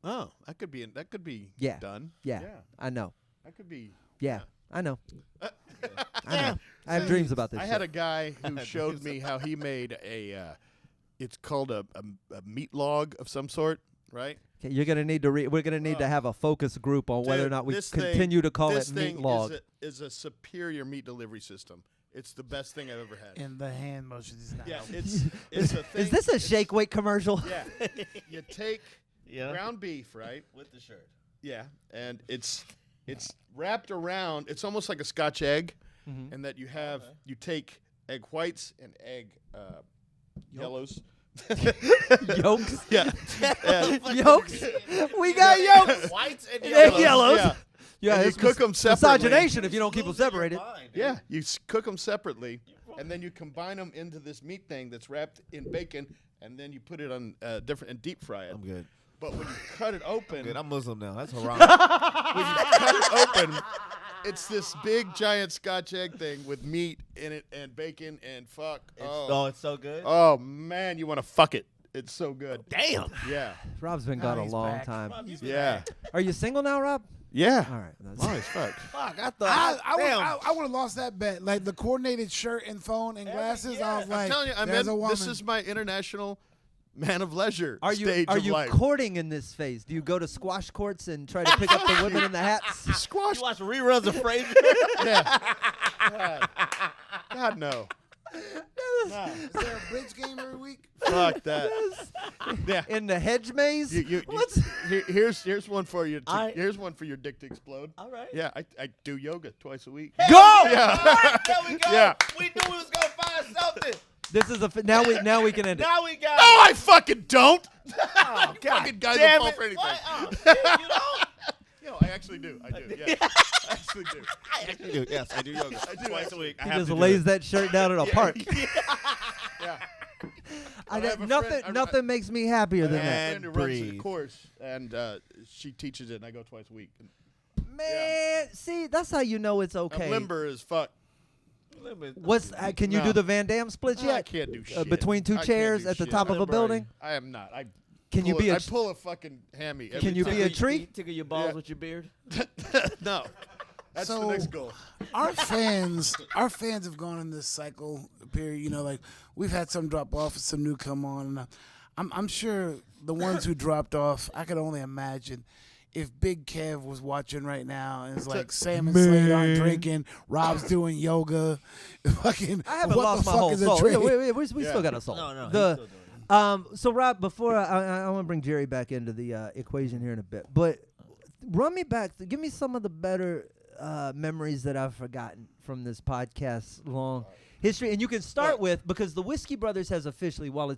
Oh, that could be. Yeah. Done. Yeah, Yeah. I know. That could be. Yeah, I know. I know. I have dreams about this. I shit. had a guy who showed me how he made a. It's called a meat log of some sort, right? Okay, you're gonna need to. We're gonna need to have a focus group on whether or Dude, not we this continue to call this it thing meat log. is a superior meat delivery system. It's the best thing I've ever had. And the hand motions is not Yeah, helping. it's a thing. Is this a shake weight commercial? Yeah, you take Yeah. ground beef, right? With the shirt. Yeah, and it's wrapped around. It's almost like a Scotch egg, Mhm. and that you have you take egg whites and egg yellows. Yolks. Yeah, and Yolks. We got yolks. Whites and Egg yellows. Yeah, Yeah, And you it's cook them separately. miscegenation if you don't keep them separated. Yeah, you cook them separately, and then you combine them into this meat thing that's wrapped in bacon, and then you put it on different and deep fry it. I'm good. But when you cut it open, Good. I'm Muslim now. That's haram. when you cut it open, It's this big giant Scotch egg thing with meat in it and bacon and fuck. It's so good. Oh man, you want to fuck it? It's so good. Damn. Yeah. Rob's been gone a he's long back. time. Yeah. Are you single now, Rob? Yeah. All right. That's Long as fuck. Fuck, I thought. I would have lost that bet. Like the coordinated shirt and phone and glasses. I was like, I'm telling you, there's a woman. this is my international man of leisure Are stage you of life. courting in this phase? Do you go to squash courts and try to pick up the women in the hats? Squash. You watch reruns of Frasier? Yeah. God no. Nah. Is there a bridge game every week? Fuck that. Yeah. In the hedge maze? Here's one for you. I- Here's one for your dick to explode. All right. Yeah, I do yoga twice a week. Go! Yeah. There we go. Yeah. We knew we was gonna find something. This is now we can end it. Now we got. No, I fucking don't. Oh, God Fucking guys damn will fall it. for anything. What? Oh, shit, you don't? You know, I actually do. I do. Yeah. I actually do. I actually do. Yes, I do yoga I do twice a actually. week. I He have just to do lays it. that shirt down in a park. Yeah. I I have a nothing friend- nothing makes me happier than I have a that. friend who runs a breathe. course, and she teaches it, and I go twice a week. Man, see, that's how you know it's okay. I'm limber as fuck. What's can you No. do the Van Damme splits I yet? can't do shit. Between two I can't chairs do at the shit. top of a Limber, building? I am not. Can you be I a pull a fucking hammy. Can every you be time. a tree? You tickle your balls Yeah. with your beard? No. That's the So- next goal. Our fans have gone in this cycle period. You know, like we've had some drop off, and some new come on. And I'm sure the ones who dropped off, I could only imagine if Big Kev was watching right now and it's like Sam and Slade aren't drinking, Rob's doing yoga. Fucking, I haven't what lost the my fuck whole is a soul. drink? We Yeah. still got a soul. No, he's The still doing it. So Rob, before I want to bring Jerry back into the equation here in a bit, but run me back. Give me some of the better memories that I've forgotten from this podcast's long history. And you can start with, because the Whiskey Brothers has officially, while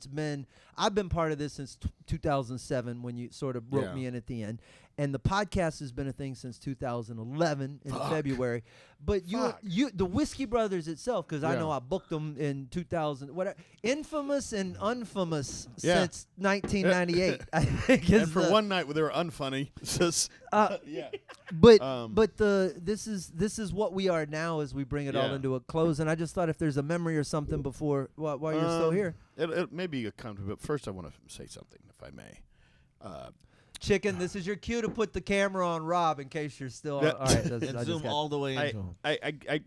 I've been part of this since 2007 when you sort of broke Yeah. me in at the end. And the podcast has been a thing since 2011 in February. But the Whiskey Brothers itself, because I Yeah. know I booked them in 2000, whatever, infamous and unfamous Yeah. since 1998. I think is And for the- one night where they were unfunny, it's just, yeah. But this is what we are now as we bring it all Yeah. into a close. And I just thought if there's a memory or something before while you're still here. It may be a comment, but first I want to say something, if I may. Chicken, this is your cue to put the camera on Rob in case you're still on. Yeah. All right, And zoom all the way into him. I'm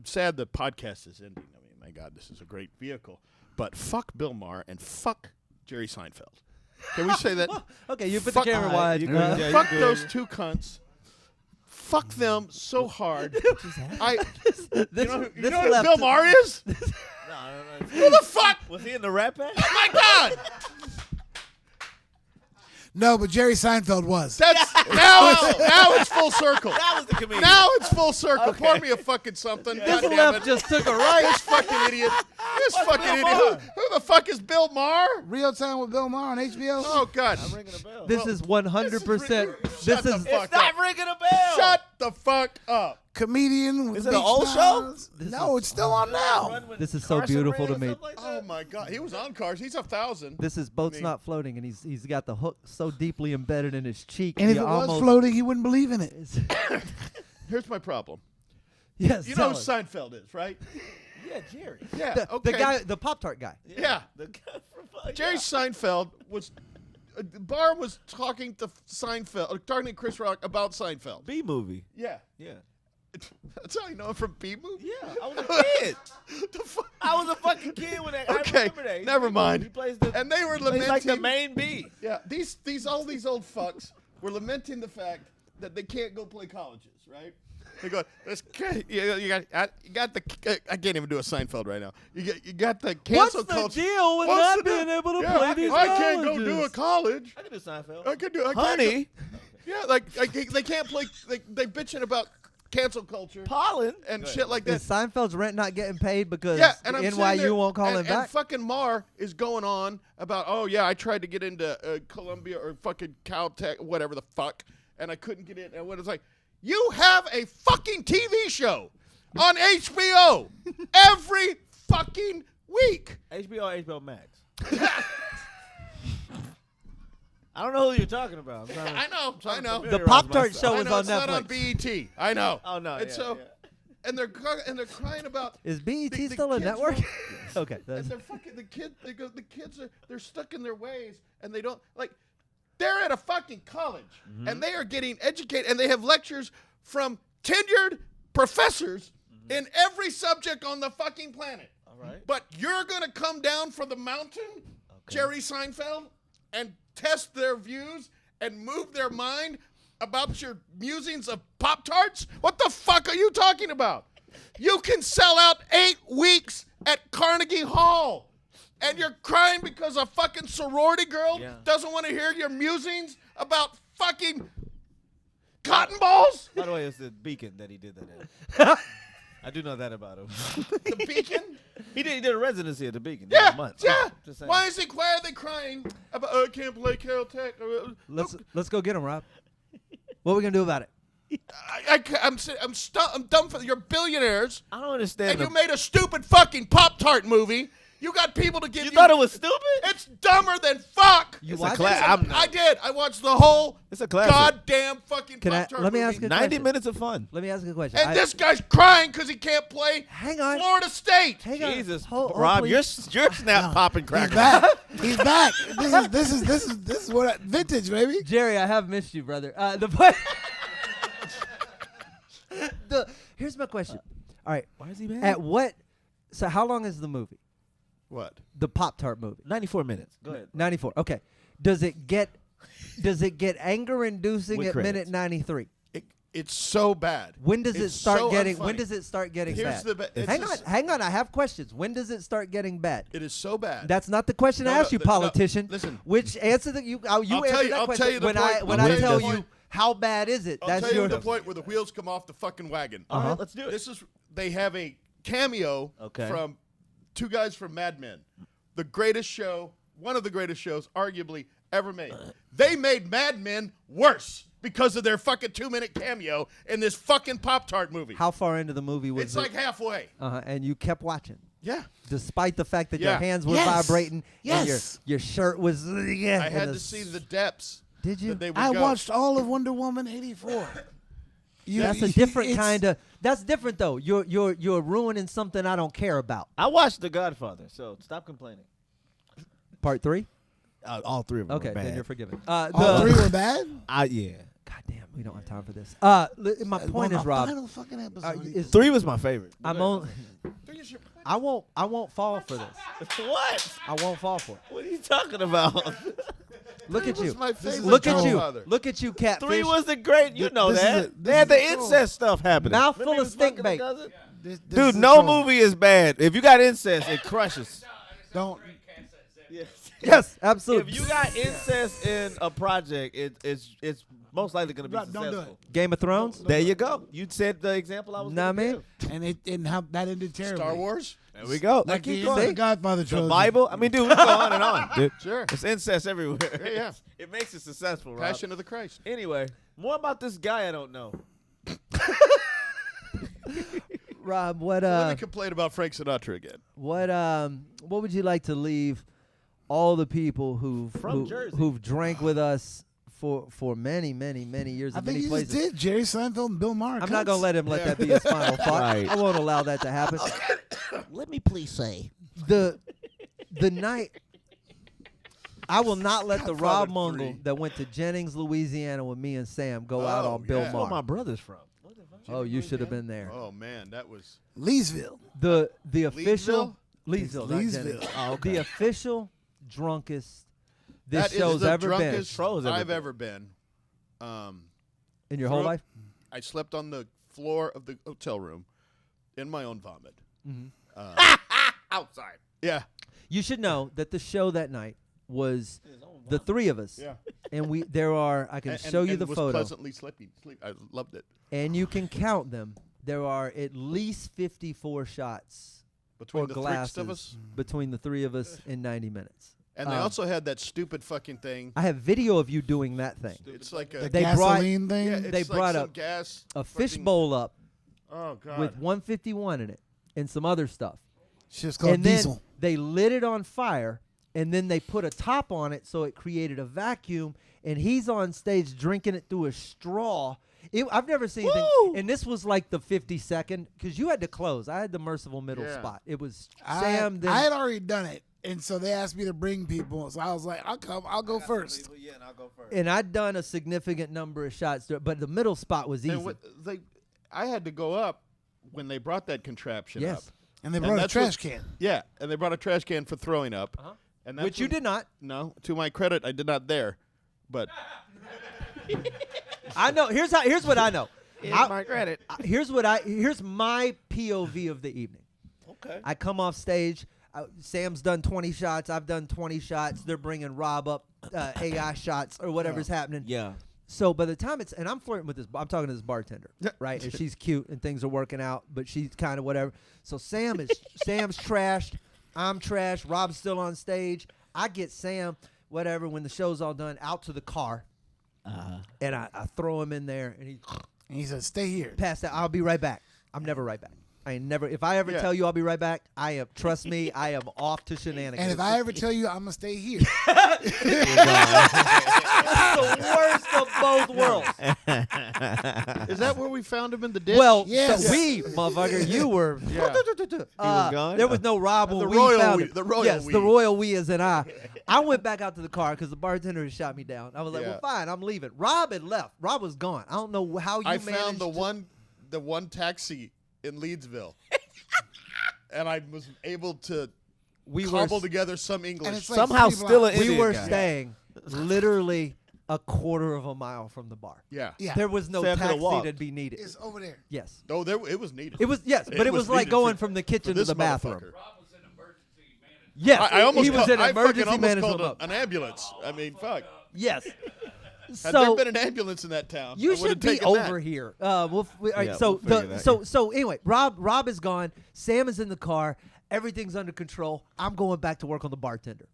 sad the podcast is ending. I mean, my God, this is a great vehicle. But fuck Bill Maher and fuck Jerry Seinfeld. Can we say that? Okay, you put Fuck- the camera All right, wide. you good. Yeah, Fuck good. those two cunts. Fuck them so hard. You know who Bill Maher is? No. Who the fuck? Was he in the Rat Pack? Oh my God! No, but Jerry Seinfeld was. That's now it's full circle. That was the comedian. Now it's full circle. Pour me a fucking something. This God damn left it. just took a right. This fucking idiot. This fucking Bill idiot. Maher? Who the fuck is Bill Maher? Real Time with Bill Maher on HBO. Oh God. I'm ringing a bell. This is 100%. This Shut the is fuck it's not up. ringing a bell. Shut the fuck up. Comedian. With Is it an Beach old show? Stars. No, it's still on now. Run when This is so Carson beautiful ran to or me. something like Oh that? my God. He was on Cars. He's 1,000. This is boats not floating, and he's got the hook so deeply embedded in his cheek. And if you it was almost, floating, he wouldn't believe in it. Here's my problem. yes, You know tell who us. Seinfeld is, right? Yeah, Jerry. Yeah. the Okay. guy, the Pop-Tart guy. Yeah. The guy from Jerry Seinfeld was. Barr was talking to Seinfeld, talking to Chris Rock about Seinfeld. B movie. Yeah. Yeah. That's how you know him from B movie. Yeah, I was a kid. The fuck? I was a fucking kid when that. I Okay, remember that. He's never big. mind. He plays the. And they were He's lamenting. like the main B. Yeah, all these old fucks were lamenting the fact that they can't go play colleges, right? They go, you got the. I can't even do a Seinfeld right now. You got the cancel What's the culture. deal with What's not the deal? being able to Yeah, play these I can't go do colleges? a college. I can do Seinfeld. I can do. I can't Honey, go- yeah, like they can't play. They bitching about cancel culture pollen. and shit like that. Is Seinfeld's rent not getting paid because Yeah, and I'm sitting NYU there, won't call and, him back? And fucking Marr is going on about, oh yeah, I tried to get into Columbia or fucking Caltech, whatever the fuck, and I couldn't get in. And what it's like, you have a fucking TV show on HBO every fucking week. HBO or HBO Max. I don't know who you're talking about. I know. The Pop-Tart show I is know on it's not on Netflix. BET. I know. Oh no. And and they're crying about. Is BET the still a kids network? won't- Okay. And they're fucking the kids. The kids they're stuck in their ways, and they don't like. They're at a fucking college, and they are getting educated, and they have lectures from tenured professors in every subject on the fucking planet. All right. But you're gonna come down from the mountain, Jerry Seinfeld, and test their views and move their mind about your musings of Pop-Tarts? What the fuck are you talking about? You can sell out 8 weeks at Carnegie Hall. And you're crying because a fucking sorority girl doesn't want to hear your musings about fucking cotton balls? By the way, it's the Beacon that he did that in. I do know that about him. The Beacon? He did a residency at the Beacon. Yeah, Months. yeah. Just saying. Why are they crying about, I can't play Caltech? Let's go get him, Rob. What are we gonna do about it? I'm dumb for you're billionaires. I don't understand. And you made a stupid fucking Pop-Tart movie. You got people to give you. You thought it was stupid? It's dumber than fuck. You It's a watched class. it? I did. I watched the whole It's a classic. goddamn fucking Pop-Tart let me movie. ask you- 90 question. minutes of fun. Let me ask you a question. And this guy's crying because he can't play Hang on. Florida State. Hang on. Jesus, Hold- Rob, please. you're snap popping He's cracker. back. He's back. This is what vintage, baby. Jerry, I have missed you, brother. Here's my question. All right. Why is he mad? At what? So how long is the movie? What? The Pop-Tart movie. 94 minutes. Go ahead. 94. Okay. Does it get anger inducing With at credits. minute 93? It's so bad. When does it It's start so getting unfunny. when does it start getting Here's bad? the Hang on, I have questions. When does it start getting bad? It is so bad. That's not the question I No, asked you, no, politician. listen. Which answer that you I'll answer tell you- that I'll question tell you the when point- when I'll I tell you tell the you point. how bad is it? I'll That's tell you your the point where the wheels come off the fucking wagon. All right, let's do it. This is they have a cameo Okay. from 2 guys from Mad Men, the greatest show, one of the greatest shows, arguably ever made. They made Mad Men worse because of their fucking 2-minute cameo in this fucking Pop-Tart movie. How far into the movie was It's it? like halfway. And you kept watching. Yeah. Despite the fact that your Yeah. hands were Yes. vibrating Yes. and your shirt was I had to see the depths. Did you? That they would I go. watched all of Wonder Woman 84. That's a different kind of. That's different though. You're ruining something I don't care about. I watched The Godfather, so stop complaining. Part 3. All 3 of them. Okay, were bad. then you're forgiven. All 3 were bad. Yeah. God damn, we don't have time for this. My point is, Rob. Final fucking episode. is- 3 was my favorite. I'm on. I won't fall for this. What? I won't fall for it. What are you talking about? Look at you. my favorite Look at you. Godfather. Look at you, catfish. 3 was the great. You know this is that. it. They This had is the the troll. incest stuff happening. Mouth full Remember of he was stink fucking the bait. cousin? This Dude, is no the troll. movie is bad. If you got incest, it crushes. Don't. Yes, absolutely. If you got incest in a project, it's most likely going to be Don't do successful. Game of Thrones. There you go. You said the example I was Nah, going man. to give. And how that ended terribly. Star Wars? There we go. Like Let's the keep end of the going. Godfather The trilogy. Bible. I mean, dude, we go on and on. Dude. Sure. It's incest everywhere. Yeah. It makes it successful, Rob. Passion of the Christ. Anyway, more about this guy I don't know. Rob, what Let me complain about Frank Sinatra again. what would you like to leave all the people From Jersey. who've drank with us for many years I in think many you places? just did. Jerry Seinfeld and Bill Maher. I'm not gonna let him let that be his final thought. Right. I won't allow that to happen. Let me please say. the night I will not let the Rob Godfather Mongle 3. that went to Jennings, Louisiana with me and Sam go out Oh, on Bill yeah. That's where my Maher. brother's from. Oh, you should have been there. Oh, man, that was... Leesville. The official Leesville, not Leesville. Jennings. Oh, okay. The official drunkest this That is show's the ever been drunkest Trolls ever I've been. ever been. in your whole Through- life. I slept on the floor of the hotel room in my own vomit. Outside. Yeah. You should know that the show that night was the 3 of us, Yeah. and I can show you the was photo, pleasantly sleep. I loved it. and you can count them. There are at least 54 shots Between or the glasses three of us. between the 3 of us in 90 minutes. And they also had that stupid fucking thing. I have video of you doing that thing. It's like a... The They brought- gasoline thing. yeah, it's they like brought some up gas A fucking- fishbowl up Oh, God. with 151 in it and some other stuff. Shit's called And then diesel. they lit it on fire and then they put a top on it so it created a vacuum, and he's on stage drinking it through a straw. I've never seen anything, and this was like the 52nd, because you had to close. I had the merciful middle spot. It was Sam. I had already done it, and so they asked me to bring people. So I was like, I'll go first. People, yeah, and I'll go first. And I'd done a significant number of shots there, but the middle spot was easy. I had to go up when they brought that contraption up. And they brought a trash can. Yeah, and they brought a trash can for throwing up. And that's Which you did not. No, to my credit, I did not there. But I know. Here's what I know. My credit. Here's my POV of the evening. Okay. I come off stage. Sam's done 20 shots. I've done 20 shots. They're bringing Rob up AI shots or whatever's happening. Yeah. So by the time and I'm flirting with this, I'm talking to this bartender, right? And she's cute and things are working out, but she's kind of whatever. So Sam's trashed. I'm trashed. Rob's still on stage. I get Sam, whatever, when the show's all done, out to the car. And I throw him in there, and he said, "Stay here." Pass that. I'll be right back. I'm never right back. I ain't never. If I ever tell you I'll be right back, I am. Trust me, I am off to shenanigans. And if I ever tell you I'm gonna stay here, that's the worst of both worlds. Is that where we found him in the ditch? Well, yes. so we, motherfucker, you were. He was gone? There was no Rob when The we royal found we- him. the royal yes, we. the royal we is and I. I went back out to the car because the bartender had shot me down. I was like, well, fine, I'm leaving. Rob had left. Rob was gone. I don't know how you I managed found to- the one taxi in Leedsville. And I was able to cobble together some English. it's like Somehow 3 still blocks. an We Indian were guy. staying literally a quarter of a mile from the bar. Yeah. There was no So I coulda taxi walked. to be needed. it's over there. Yes. Oh, it was needed. It was but it was like needed going for- from the for kitchen to this the bathroom. motherfucker. Rob was in emergency management. Yes. I almost he was called, in I fucking emergency almost management called mode. an ambulance. I mean, fuck. Yes. Had So there been an ambulance in that town, you I would've should be taken over that. here. All right, Yeah, so we'll figure that, so anyway, Rob is gone. Sam is in the car. Everything's under control. I'm going back to work on the bartender.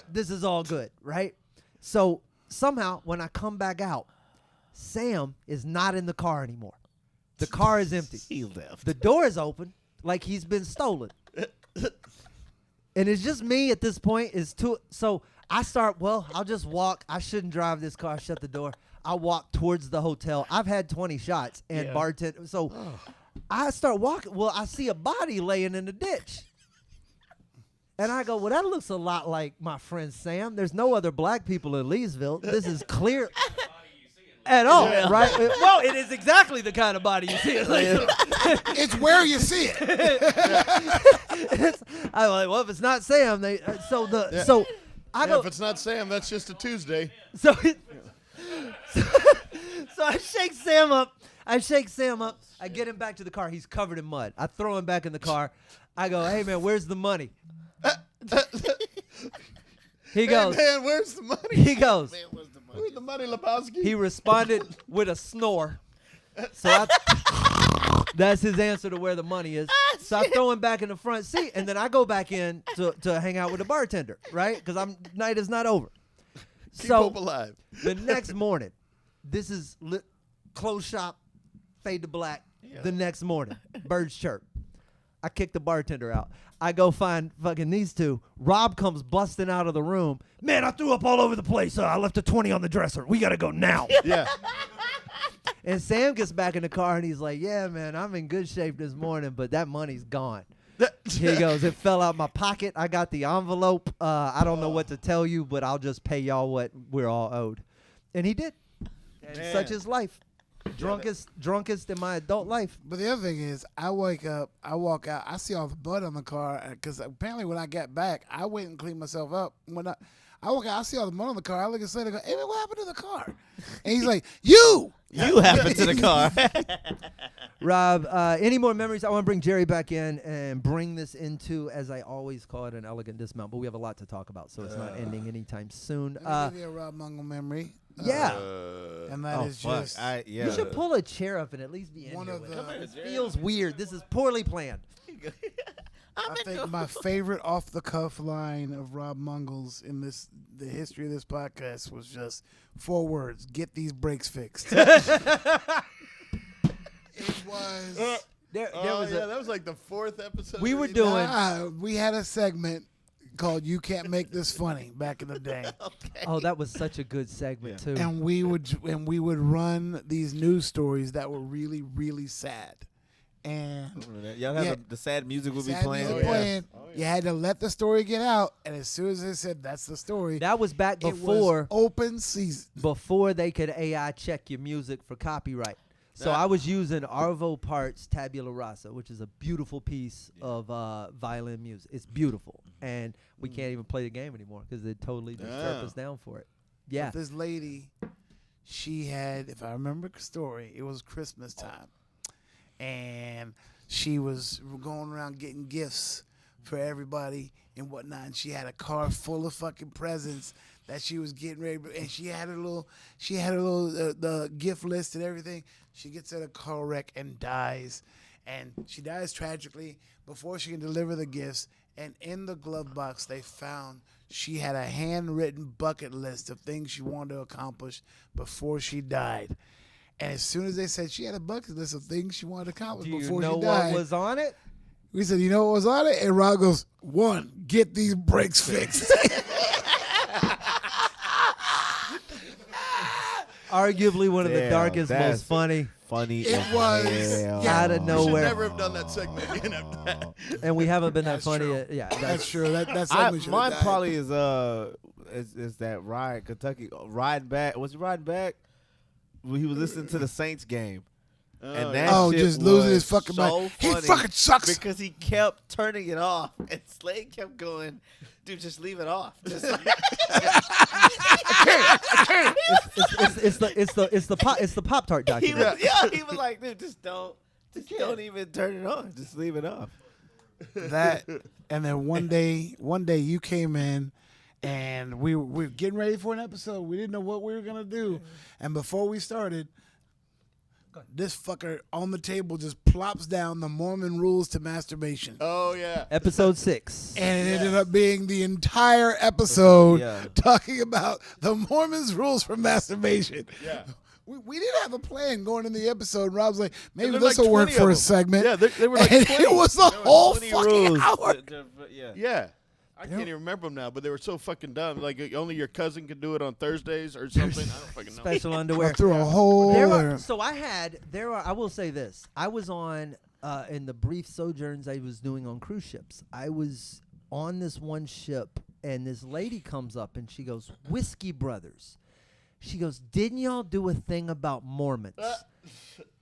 This is all good, right? So somehow when I come back out, Sam is not in the car anymore. The car is empty. He left. The door is open, like he's been stolen. And it's just me at this point. So I start, I'll just walk. I shouldn't drive this car. Shut the door. I walk towards the hotel. I've had 20 shots and bartender. So I start walking. Well, I see a body laying in the ditch. And I go, well, that looks a lot like my friend Sam. There's no other black people in Leesville. This is clear. At all, right? Well, it is exactly the kind of body you see. It's where you see it. I'm like, well, if it's not Sam, so I go. If it's not Sam, that's just a Tuesday. So I shake Sam up. I get him back to the car. He's covered in mud. I throw him back in the car. I go, hey man, where's the money? He goes, Hey man, where's the money? he goes. Where's the money, Lebowski? He responded with a snore. So that's his answer to where the money is. So I throw him back in the front seat, and then I go back in to hang out with the bartender, right? Because night is not over. Keep So hope alive. the next morning, this is close shop, fade to black. The next morning, birds chirp. I kick the bartender out. I go find fucking these two. Rob comes busting out of the room. Man, I threw up all over the place. I left a 20 on the dresser. We got to go now. Yeah. And Sam gets back in the car and he's like, yeah, man, I'm in good shape this morning, but that money's gone. He goes, it fell out my pocket. I got the envelope. I don't know what to tell you, but I'll just pay y'all what we're all owed. And he did. And such is life. Drunkest in my adult life. But the other thing is, I wake up, I walk out, I see all the blood on the car because apparently when I got back, I went and cleaned myself up. When I walk out, I see all the blood on the car. I look at Slade and go, hey man, what happened to the car? And he's like, you happened to the car. Rob, any more memories? I want to bring Jerry back in and bring this into, as I always call it, an elegant dismount. But we have a lot to talk about, so it's not ending anytime soon. Let me give you a Rob Mongle memory. Yeah. And that is just You should pull a chair up and at least be in one here of with the. us. This feels weird. This is poorly planned. I think my favorite off the cuff line of Rob Mongle's in the history of this podcast was just 4 words: "Get these brakes fixed." It was. There was that was like the 4th episode. We were doing. We had a segment called "You Can't Make This Funny" back in the day. Oh, that was such a good segment too. And we would run these news stories that were really, really sad. And y'all have the sad music would be sad playing. music playing. You had to let the story get out, and as soon as they said that's the story, That was back it before was open season. before they could AI check your music for copyright. So I was using Arvo Part's Tabula Rasa, which is a beautiful piece of violin music. It's beautiful, and we can't even play the game anymore because they totally just turned us down for it. Yeah. But this lady, she had, if I remember the story, it was Christmas time, and she was going around getting gifts for everybody and whatnot. And she had a car full of fucking presents that she was getting ready, and she had her little the gift list and everything. She gets in a car wreck and dies, and she dies tragically before she can deliver the gifts. And in the glove box, they found she had a handwritten bucket list of things she wanted to accomplish before she died. And as soon as they said she had a bucket list of things she wanted to accomplish Do before you know she died, what was on it? we said, you know what was on it? And Rob goes, 1, get these brakes fixed. Arguably one of the Damn, darkest, that's most funny. Funny. It as was. hell. Yeah. Out of We should nowhere. never have done that segment again after that. And we haven't been that That's funny. true. Yeah, That's true. That's something we should Mine have done. probably is that ride Kentucky riding back. Was he riding back? When he was listening to the Saints game. And that shit just losing was his fucking so mind. He funny fucking sucks. because he kept turning it off, and Slade kept going, "Dude, just leave it off." Just like, it's the Pop-Tart he document. was, he was like, "Dude, just don't even turn it on. Just leave it off." That, and then one day you came in, and we were getting ready for an episode. We didn't know what we were gonna do, and before we started, this fucker on the table just plops down the Mormon rules to masturbation. Oh yeah. Episode 6. And it ended up being the entire episode Yeah. talking about the Mormons' rules for masturbation. Yeah. We didn't have a plan going in the episode. Rob's like, maybe there this like will work 20 for of a them. segment. Yeah, they were like and 20. it was the whole 20 fucking rules. hour. Yeah. I can't even remember them now, but they were so fucking dumb. Like only your cousin could do it on Thursdays or something. I don't fucking know. Special underwear. Through a whole. I will say this. I was on, in the brief sojourns I was doing on cruise ships, I was on this one ship, and this lady comes up, and she goes, Whiskey Brothers. She goes, didn't y'all do a thing about Mormons?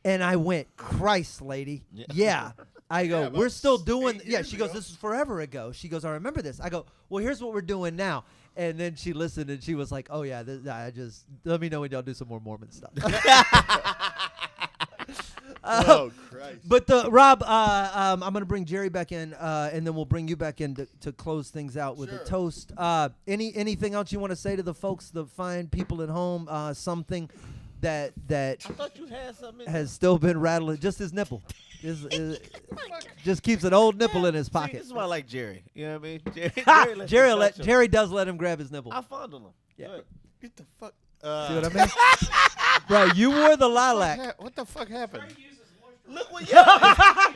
And I went, Christ, lady. Yeah. I go, we're still doing. Yeah, she goes, this is forever ago. She goes, I remember this. I go, well, here's what we're doing now. And then she listened, and she was like, oh, yeah, let me know when y'all do some more Mormon stuff. Oh, Christ. But Rob, I'm going to bring Jerry back in, and then we'll bring you back in to close things out with a toast. Anything else you want to say to the folks, the fine people at home, something that I thought you had something. has still been rattling, just his nipple. Just keeps an old nipple in his See, pocket. this is why I like Jerry. You know what I mean? Jerry does let him grab his nipple. I fondle him. Yeah. Good. Get the fuck. See what I mean? Bro, you wore the lilac. What the fuck happened? Look what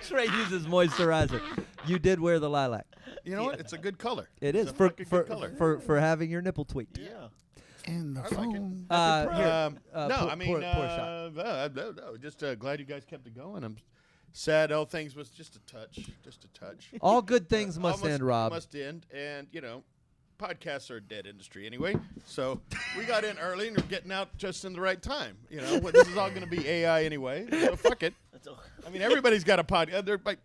Trey uses moisturizer. You did wear the lilac. You know what? It's a good color. It It's is a for fucking good color. for having your nipple tweaked. Yeah. And the I like it. phone. Pour a shot. No. Just glad you guys kept it going. I'm sad all things was just a touch. All good things must end, Rob. Must end, and podcasts are a dead industry anyway. So we got in early and we're getting out just in the right time. This is all going to be AI anyway. So fuck it. I mean, everybody's got a podcast.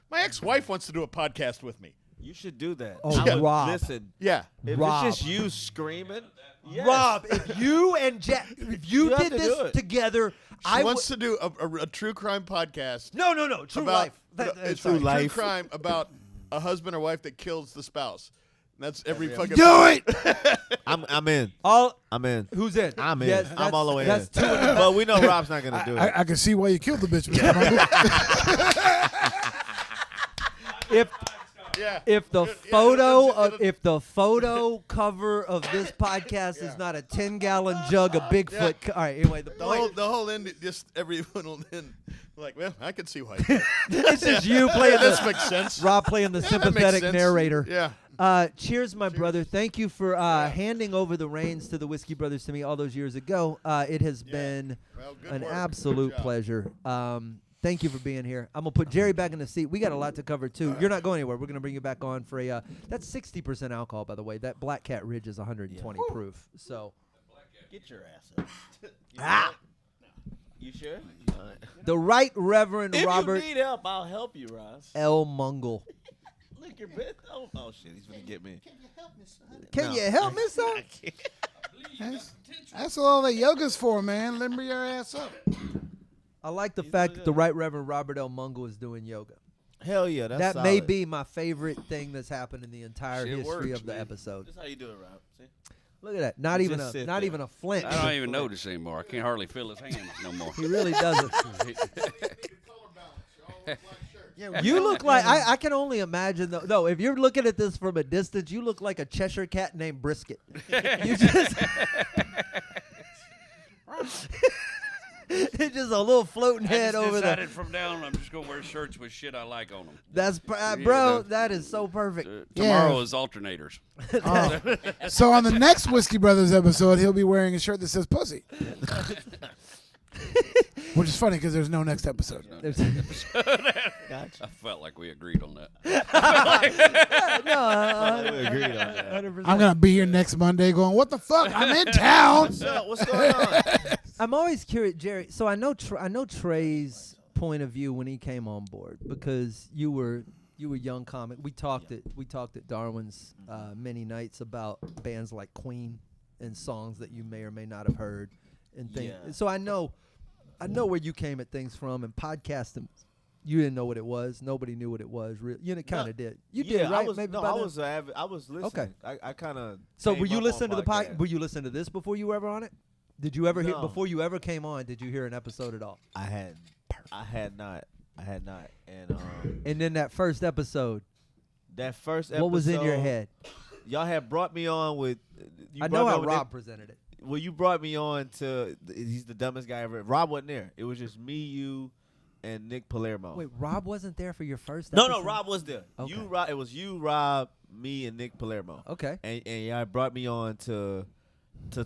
My ex-wife wants to do a podcast with me. You should do that. Oh, I would Rob. listen. Yeah. If Rob. it's just you screaming, yes. Rob, if you and Jack, if you have did to do this it. together, She wants to do a true crime podcast. No, true about, life. It's Sorry. true life. True crime about a husband or wife that kills the spouse. That's every fucking. Do it. I'm in. I'm in. Who's in? I'm in. Yes, I'm all the way in. that's two. But we know Rob's not going to do it. I can see why you killed the bitch, Mr. Mongle. If the photo cover of this podcast is not a 10-gallon jug of Bigfoot, all right. Anyway, The whole end, just everyone will then like, well, I can see why. this is you playing This the makes sense. Rob playing the Yeah, that makes sympathetic sense. narrator. Yeah. Cheers, my brother. Thank you for handing over the reins to the Whiskey Brothers to me all those years ago. It has been an absolute pleasure. Thank you for being here. I'm going to put Jerry back in the seat. We got a lot to cover, too. You're not going anywhere. We're going to bring you back on for a that's 60% alcohol, by the way. That Black Cat Ridge is 120 proof. So Get your ass up. You sure? the Right Reverend If Robert you need help, I'll help you, Ross. L. Mongle. Look your bit. Oh shit, he's gonna get me. Can you help me, son? That's what all the yoga's for, man. Limber your ass up. I like the fact that the Right Reverend Robert L. Mungle is doing yoga. Hell yeah, that's That may solid. be my favorite thing that's happened in the entire Shit history works, of the man. episode. That's how you do it, Rob. See? Look at that. Not You even just sit not there. even a flinch. I don't even notice anymore. I can't hardly feel his hands no more. He really doesn't. You look like I can only imagine though. No, if you're looking at this from a distance, you look like a Cheshire cat named Brisket. You just it's just a little floating I head just over there. decided from down on, I'm just gonna wear shirts with shit I like on them. That's Yeah, bro. no. That is so perfect. Tomorrow is alternators. Oh. So on the next Whiskey Brothers episode, he'll be wearing a shirt that says "pussy," which is funny because there's no next episode. I felt like we agreed on that. We agreed on that. 100%. I'm gonna be here next Monday, going, "What the fuck? I'm in town." What's going on? I'm always curious, Jerry. So I know Trey's point of view when he came on board because you were young comic. We talked at Darwin's many nights about bands like Queen and songs that you may or may not have heard and things. Yeah. So I know where you came at things from, and podcasting. You didn't know what it was. Nobody knew what it was. You kind of did. You did, right? I was, Maybe no, by I then? was I was listening. Okay. I kind of. So were you listening to the podcast? Were you listening to this before you were ever on it? Did you ever hear No. before you ever came on? Did you hear an episode at all? I had not, and And then that first episode, that first episode. what was in your head? Y'all had brought me on with. I know how Rob presented it. Well, you brought me on to. He's the dumbest guy ever. Rob wasn't there. It was just me, you, and Nick Palermo. Wait, Rob wasn't there for your first No, episode? no, Rob was there. Okay. You, Rob. It was you, Rob, me, and Nick Palermo. Okay. And y'all brought me on to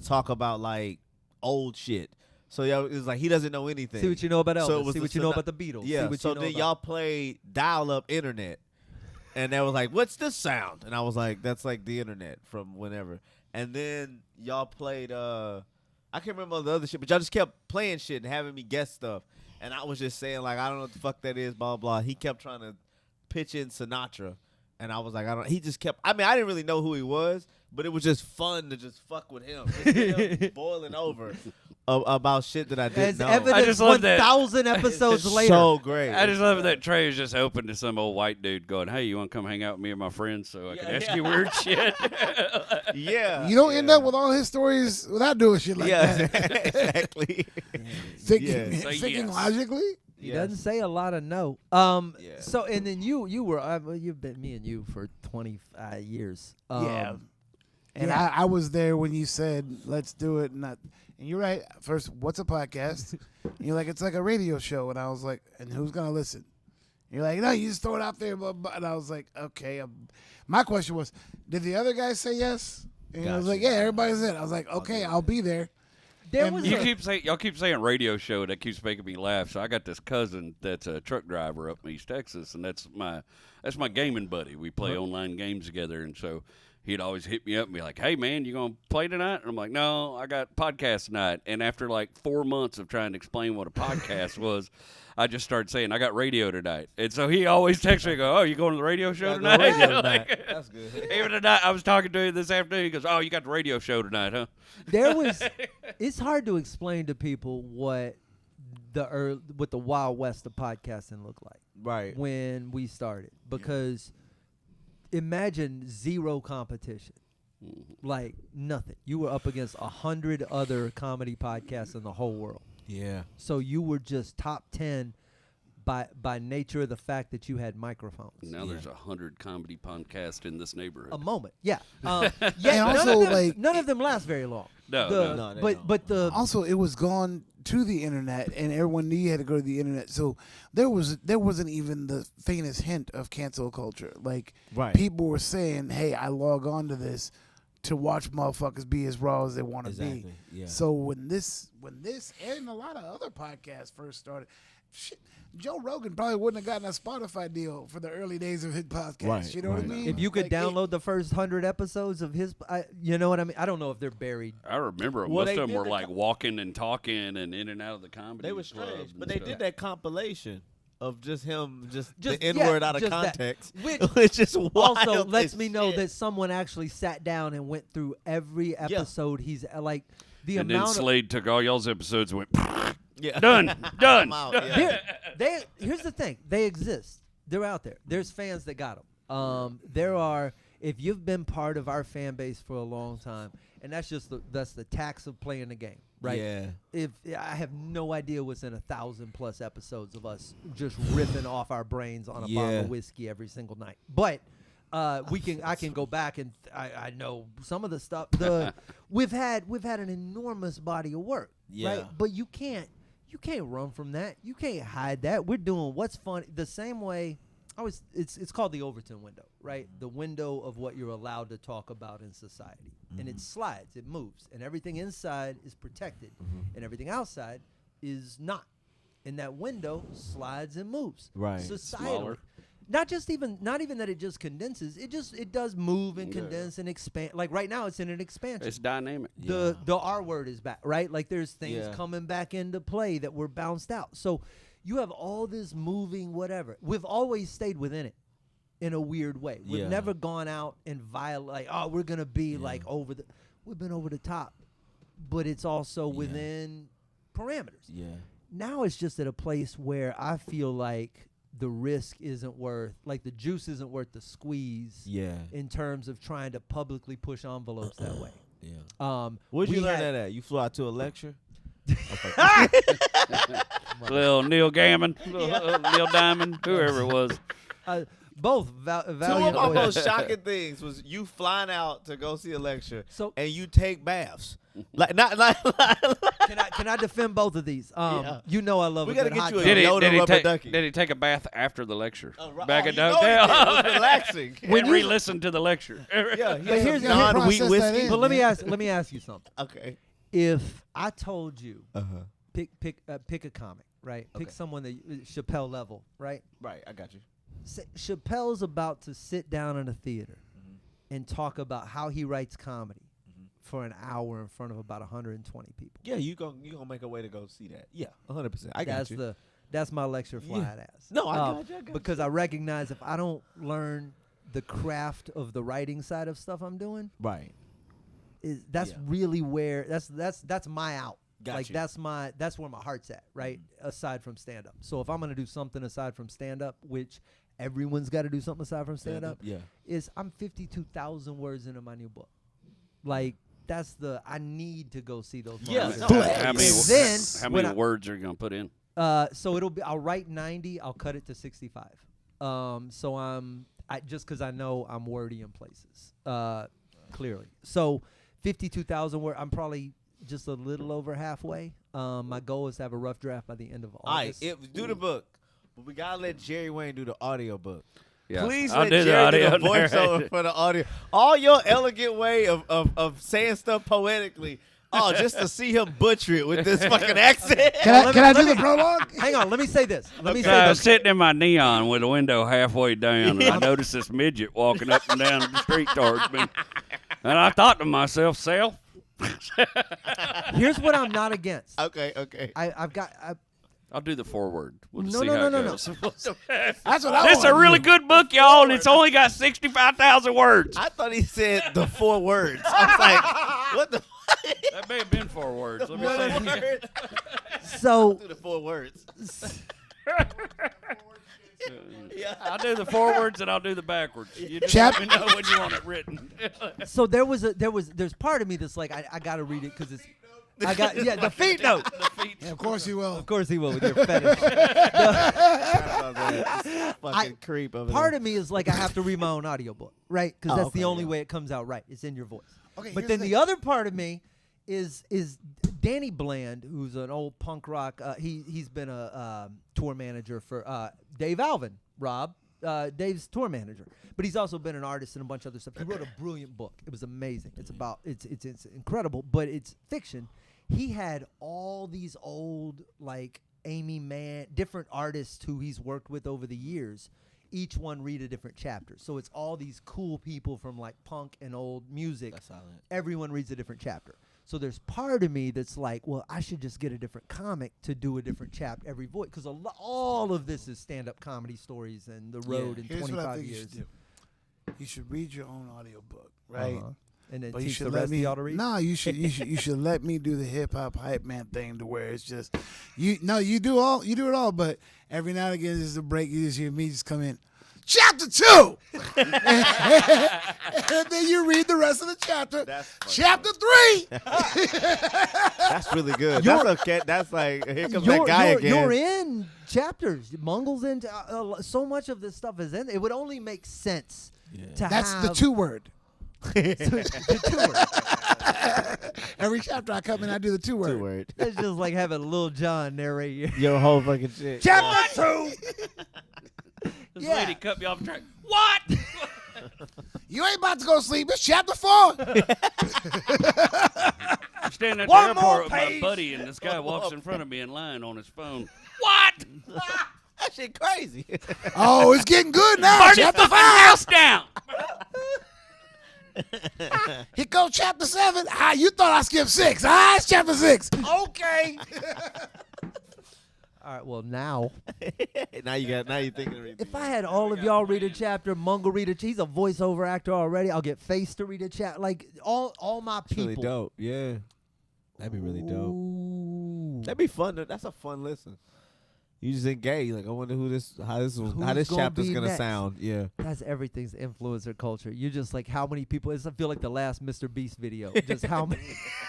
talk about like old shit. So y'all, it was like he doesn't know anything. See what you know about Elvis. So it was See the what you know about the Beatles. See Yeah. what So you know then about. y'all played dial-up internet, and they was like, "What's this sound?" And I was like, "That's like the internet from whenever." And then y'all played. I can't remember the other shit, but y'all just kept playing shit and having me guess stuff. And I was just saying like, I don't know what the fuck that is, blah blah. He kept trying to pitch in Sinatra, and I was like, I don't. He just kept. I mean, I didn't really know who he was, but it was just fun to just fuck with him, just get him boiling over about shit that I didn't As know. evidence, I just love that. 1,000 episodes It's later. so great. I just love that Trey is just open to some old white dude going, "Hey, you want to come hang out with me and my friends so I can ask you weird shit?" Yeah, You don't end up with all his stories without doing shit like that. exactly. Thinking, Yeah. Say thinking yes. logically. He Yes. doesn't say a lot of no. Yeah. So and then you were you've been me and you for 25 years. Yeah. And yeah. I was there when you said, "Let's do it." And you're right. First, what's a podcast? And you're like, "It's like a radio show." And I was like, "And who's gonna listen?" And you're like, "No, you just throw it out there." Blah, blah. And I was like, "Okay." My question was, did the other guy say yes? And I was Gotcha. like, "Yeah, everybody's in." I was like, "Okay, I'll be there." There and was You a- y'all keep saying radio show. That keeps making me laugh. So I got this cousin that's a truck driver up in East Texas, and that's my gaming buddy. We play online games together, and so he'd always hit me up and be like, "Hey man, you gonna play tonight?" And I'm like, "No, I got podcast tonight." And after like 4 months of trying to explain what a podcast was, I just started saying, "I got radio tonight." And so he always texts me, and go, "Oh, you going to the radio show Got the tonight?" radio Like, tonight. That's good. even tonight, I was talking to him this afternoon. He goes, "Oh, you got the radio show tonight, huh?" there was it's hard to explain to people what the Wild West of podcasting looked like Right. when we started, because imagine zero competition, like nothing. You were up against 100 other comedy podcasts in the whole world, Yeah. so you were just top 10 by nature of the fact that you had microphones. Now there's 100 comedy podcasts in this neighborhood. A moment, yeah. And none also, of them, like- none of them last very long. No, they don't. But the Also, it was gone to the internet, and everyone knew you had to go to the internet. So there wasn't even the faintest hint of cancel culture. Like Right. people were saying, "Hey, I log on to this to watch motherfuckers be as raw as they want to Exactly. be." Yeah. So when this and a lot of other podcasts first started, shit, Joe Rogan probably wouldn't have gotten a Spotify deal for the early days of his podcast. Right, You know what I right. mean? if you could Like, download the first 100 episodes of his, you know what I mean. I don't know if they're buried. I remember Well, most they of them did were the like walking and talking and in and out of the comedy They were clubs strange, and but they stuff. did that compilation of just him, just Just- the N-word yeah, out of just that. context, Which which is wild Also, as lets me know shit. that someone actually sat down and went through every episode. He's like the And then amount of Slade took all y'all's episodes and went, yeah. done, done. I'm out, done. yeah. Here's the thing. They exist. They're out there. There's fans that got them. There are, if you've been part of our fan base for a long time, and that's the tax of playing the game, right? Yeah. If I have no idea what's in 1,000+ episodes of us just ripping off our brains on a bottle Yeah. of whiskey every single night, but I can go back and I know some of the stuff. We've had an enormous body of work, Yeah. right? But you can't run from that. You can't hide that. We're doing what's fun the same way. It's called the Overton window, right? The window of what you're allowed to talk about in society, and it slides, it moves, and everything inside is protected, and everything outside is not. And that window slides and moves. Right. Societally. Smaller. Not even that it just condenses. It does move and condense and expand. Like right now, it's in an expansion. It's dynamic. The R word is back, right? Like there's things Yeah. coming back into play that were bounced out. So you have all this moving whatever. We've always stayed within it in a weird way. We've Yeah. never gone out and violate. Oh, we're gonna be like over the. We've been over the top, but it's also within parameters. Yeah. Now it's just at a place where I feel like the risk isn't worth, like the juice isn't worth the squeeze. Yeah. In terms of trying to publicly push envelopes that way. Yeah. Where'd you we learn had- that at? You flew out to a lecture? Little Neil Gaiman, little Neil Diamond, whoever it was. Both Two of valiant. my boys. most shocking things was you flying out to go see a lecture, So- and you take baths. Like not Can I defend both of these? Yeah. You know I love We a gotta good get hot you a dog. Did he take a bath after the lecture? right. Back Oh, at you know the he did. It hotel? was relaxing. When you- re-listened to the lecture. Yeah, he But had here's- some here's- non-wheat process that whiskey. in. But let me ask you something. Okay. If I told you Uh-huh. pick a comic, right? Pick Okay. someone that Chappelle level, right? Right, I got you. Chappelle's about to sit down in a theater and talk about how he writes comedy for an hour in front of about 120 people. Yeah, you gonna make a way to go see that. Yeah, 100%. I got you. That's my lecture flying ass. No, I got you, I got because I recognize if I don't learn the craft of the writing side of stuff I'm doing, Right. that's Yeah. really where that's my out. Got like you. that's where my heart's at, right? Aside from stand up. So if I'm gonna do something aside from stand up, which everyone's got to do something aside from stand up, Yeah. is I'm 52,000 words into my new book. Like I need to go see those. Yeah, motherfuckers. no, How many, And then how when many words are you going to put in? so I'll write 90, I'll cut it to 65. So I just because I know I'm wordy in places, clearly. So 52,000 words, I'm probably just a little over halfway. My goal is to have a rough draft by the end of All right, August. do the book, but we gotta let Jerry Wayne do the audio book. Yeah. Please I'll let do the Jerry do audio the voiceover narration. for the audio. All your elegant way of saying stuff poetically. Oh, just to see him butcher it with this fucking accent. Can I do the prologue? Hang on, let me say this. Let me I say was this. sitting in my neon with the window halfway down, and I noticed this midget walking up and down the street towards me. And I thought to myself, Self, Here's what I'm not against. Okay. I'll do the foreword. We'll just No, see no, how no, it no, goes. That's what I This is a want. really good book, y'all, and it's only got 65,000 words. I thought he said the 4 words. I was like, what the That may have been 4 words. Let me fuck? see. Words? So Do the 4 words. Yeah. I'll do the forwards and I'll do the backwards. You just Chap- let me know when you want it written. there's part of me that's like I got to read it because it's I got the feet note. The feet. Yeah, of course you will. Of course he will with your fetish. Fucking creep over Part there. of me is like I have to read my own audiobook, right? Because that's okay, the only yeah. way it comes out right. It's in your voice. Okay, But here's then the the other part of me is Danny Bland, who's an old punk rock. He's been a tour manager for Dave Alvin, Rob, Dave's tour manager. But he's also been an artist and a bunch of other stuff. He wrote a brilliant book. It was amazing. It's incredible, but it's fiction. He had all these old like Amy Mann, different artists who he's worked with over the years. Each one read a different chapter. So it's all these cool people from like punk and old music. That's solid. Everyone reads a different chapter. So there's part of me that's like, well, I should just get a different comic to do a different chapter every voice. Because all of this is stand-up comedy stories and the road in Here's what I 25 think years. you should do. You should read your own audiobook, right? Uh-huh. And then But you teach should the let rest of me. y'all to read? No, you should let me do the hip hop hype man thing to where it's just you do it all, but every now and again there's a break. You just hear me just come in. Chapter 2, and then you read the rest of the chapter. Chapter 3. That's really good. You're- That's okay. That's like here comes that guy again. You're in chapters. Mongle's in. So much of this stuff is in. It would only make sense to That's have the 2 word. the 2 word. Every chapter I come in, I do the 2 word. 2 word. It's just like having Lil Jon narrate your Your whole fucking shit. chapter 2. This Yeah. lady cut me off track. What? You ain't about to go to sleep. It's chapter 4. I'm standing at the One more airport with my page. buddy, and this guy walks in front of me in line on his phone. What? That shit crazy. Oh, it's getting good now. Burn this Chapter fucking 5. house down. Here goes chapter 7. You thought I skipped 6. It's chapter 6. Okay. All right. Well, now now you thinking of everything. if I had all of y'all read a chapter, Mongle read a. He's a voiceover actor already. I'll get Face to read a chapter. Like all my It's people. really dope. Yeah. That'd be really dope. Ooh. That'd be fun. That's a fun listen. You just engage. Like, I wonder how this Who's chapter's be gonna next? sound. Yeah. That's everything's influencer culture. You're just like how many people. I feel like the last Mr. Beast video. Just how many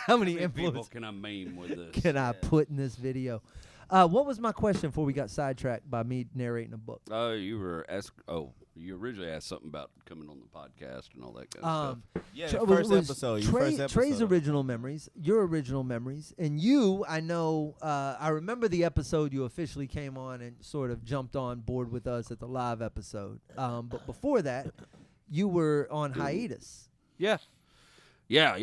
How many people influencers can I meme with this? can I put in this video? What was my question before we got sidetracked by me narrating a book? You were asked. Oh, you originally asked something about coming on the podcast and all that kind of stuff. Yeah. Tra- the was- first was episode. Trey's original memories, your original memories, and you. I know. I remember the episode you officially came on and sort of jumped on board with us at the live episode. But before that, you were on hiatus. Yeah. Yeah.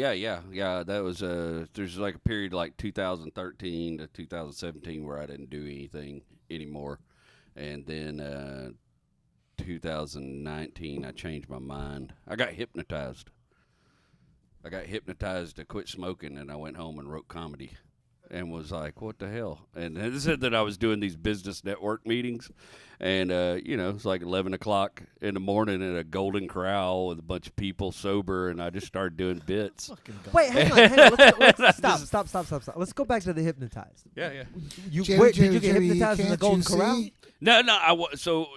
That was there's like a period like 2013 to 2017 where I didn't do anything anymore, and then 2019 I changed my mind. I got hypnotized. To quit smoking, and I went home and wrote comedy. And was like, what the hell? And they said that I was doing these business network meetings. And, it's like 11 o'clock in the morning at a Golden Corral with a bunch of people sober, and I just started doing bits. Wait, hang on. Let's stop. Let's go back to the hypnotized. Yeah. You Jerry, did you get Jerry, hypnotized in the can't Golden you Corral? see? No, so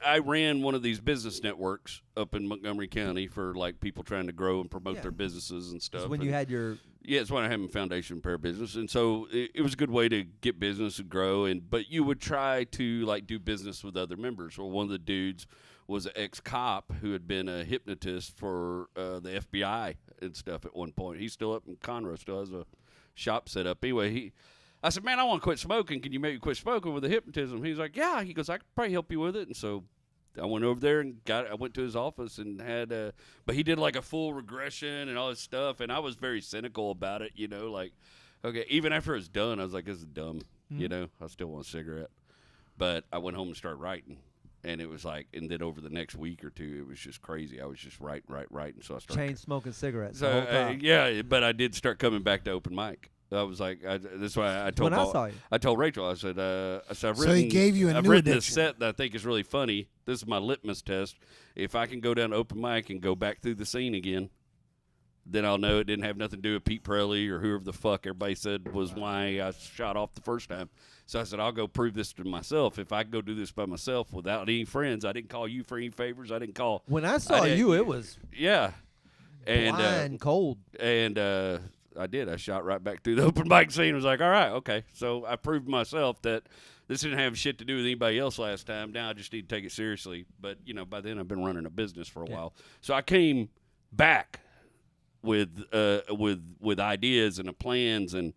I ran one of these business networks up in Montgomery County for like people trying to grow and promote Yeah. their businesses and stuff. It's when you And- had your Yeah, it's when I had my foundation prayer business, and so it was a good way to get business and grow. But you would try to like do business with other members. Well, one of the dudes was an ex-cop who had been a hypnotist for the FBI and stuff at one point. He's still up in Conroe, still has a shop set up. Anyway, I said, man, I want to quit smoking. Can you make me quit smoking with the hypnotism? He's like, yeah. He goes, I could probably help you with it. And so I went over there and I went to his office and had but he did like a full regression and all this stuff, and I was very cynical about it, like, okay, even after it was done, I was like, this is dumb, I still want a cigarette. But I went home and started writing, and it was like, and then over the next week or two, it was just crazy. I was just writing, so I started. chain smoking cigarettes. So, the whole time. yeah, but I did start coming back to open mic. I was like, that's why I told When I saw you. I told Rachel, I said, I've So written, he gave you a I've new written this addiction. set that I think is really funny. This is my litmus test. If I can go down to open mic and go back through the scene again, then I'll know it didn't have nothing to do with Pete Pirelli or whoever the fuck everybody said was why I shot off the first time. So I said, I'll go prove this to myself. If I can go do this by myself without any friends, I didn't call you for any favors. I didn't call. When I saw didn't- you, it was Yeah. And blind cold. and I did. I shot right back through the open mic scene. I was like, all right, okay. So I proved myself that this didn't have shit to do with anybody else last time. Now I just need to take it seriously. But, by then I've been running a business for a while. So I came back with ideas and plans and,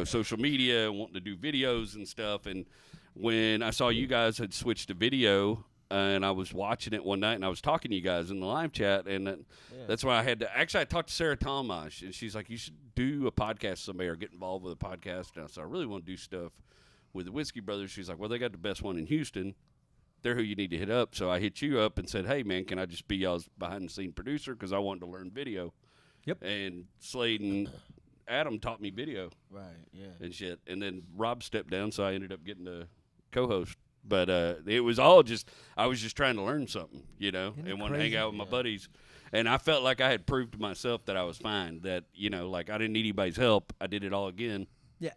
social media and wanting to do videos and stuff. And when I saw you guys had switched to video, and I was watching it one night, and I was talking to you guys in the live chat, and that's why I had to – actually, I talked to Sarah Talmash, and she's like, you should do a podcast someday or get involved with a podcast. And so I really want to do stuff with the Whiskey Brothers. She's like, well, they got the best one in Houston. They're who you need to hit up. So I hit you up and said, hey, man, can I just be y'all's behind-the-scene producer because I wanted to learn video. Yep. And Slade and Adam taught me video. Right, yeah. And shit. And then Rob stepped down, so I ended up getting to co-host. But it was all just – I was just trying to learn something, and want to hang out with my buddies. And I felt like I had proved to myself that I was fine, that, like I didn't need anybody's help. I did it all again. Yeah.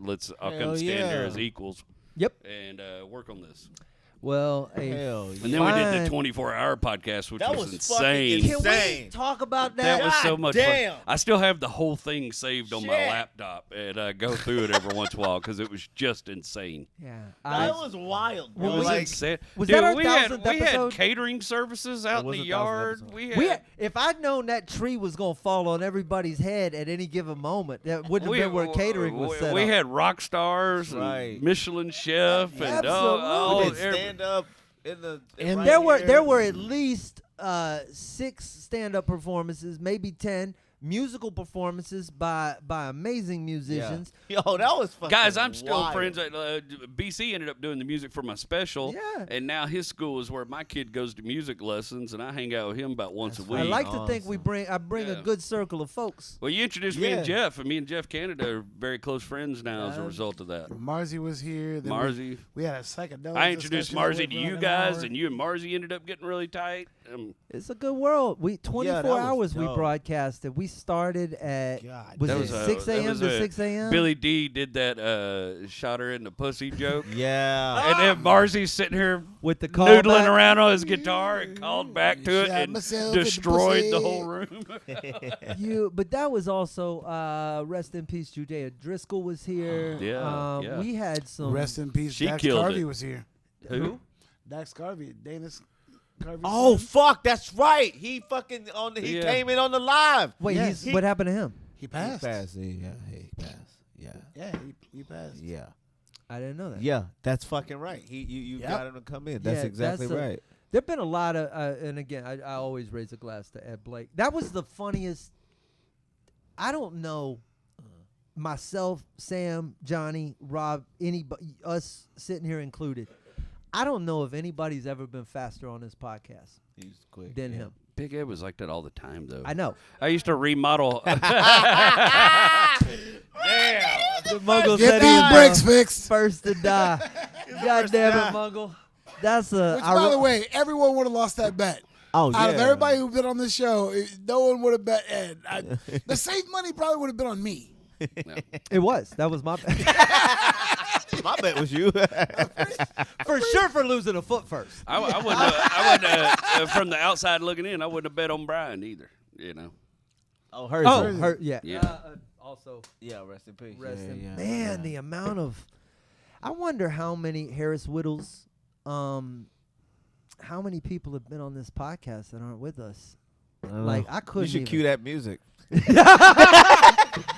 I'll come stand there as equals. Yep. And work on this. Well, and then we did the 24-hour podcast, which was insane. Can we talk about that? That was so much damn. fun. I still have the whole thing saved on my laptop, and I go through it every once in a while because it was just insane. Yeah. That was wild, bro. It was Like, insane. Was Dude, that our we had 1000th episode? catering services out in was the 1000th yard. episode. If I'd known that tree was going to fall on everybody's head at any given moment, that wouldn't have been where catering was set We up. had rock stars and Michelin chef and Absolutely. we did stand up in the And right there were at least 6 stand-up performances, maybe 10 musical performances by amazing musicians. Yo, that was fucking Guys, I'm still wild. friends. BC ended up doing the music for my special. Yeah. And now his school is where my kid goes to music lessons, and I hang out with him about once a week. I like to think I bring a Yeah. good circle of folks. Well, you introduced me and Jeff, and me and Jeff Canada are very close friends now as a result of that. Marzi was here. Then Marzi. We had a psychedelic. I introduced discussion Marzi that to went you for guys, an hour. and you and Marzi ended up getting really tight. It's a good world. 24 that was hours we dope. broadcasted. We started at God, was that it was 6 that a.m. was to 6 a.m.? Billy D did that shot her in the pussy joke. Yeah. And then Marzi's sitting here With the call noodling back. around on his guitar and called back to it Shot and myself in the destroyed the pussy. whole room. But that was also rest in peace. Judea Driscoll was here. Yeah. We had some. Rest in peace. She Dax killed Carvey it. was here. Who? Dax Carvey, Dana's Carvey. Oh son. fuck, that's right. He fucking he Yeah. came in on the live. Wait, Yes. what happened to him? He passed. Yeah, he passed. Yeah. Yeah, he passed. Yeah. I didn't know that. Yeah, that's fucking right. You Yep. got him to come in. That's Yeah, exactly that's a- right. There've been a lot of, and again, I always raise a glass to Ed Blake. That was the funniest. I don't know. Myself, Sam, Johnny, Rob, anybody, us sitting here included. I don't know if anybody's ever been faster on this podcast He's quick. than him. Big Ed was like that all the time, though. I know. I used to remodel. The Mongle Get said he these was bricks the fixed. first to die. God damn it, Mongle. That's a. Which, by the way, everyone would have lost that bet. Oh yeah. Out of everybody who's been on this show, no one would have bet Ed. The safe money probably would have been on me. It was. That was my. My bet was you. For sure for losing a foot first. I wouldn't from the outside looking in, I wouldn't have bet on Brian either, Oh, hers. Oh, Crazy. her, yeah. Yeah. Also, Yeah, rest in peace. rest in yeah, man, the amount of. I wonder how many Harris Whittles, how many people have been on this podcast that aren't with us. Like I couldn't. You should even. cue that music.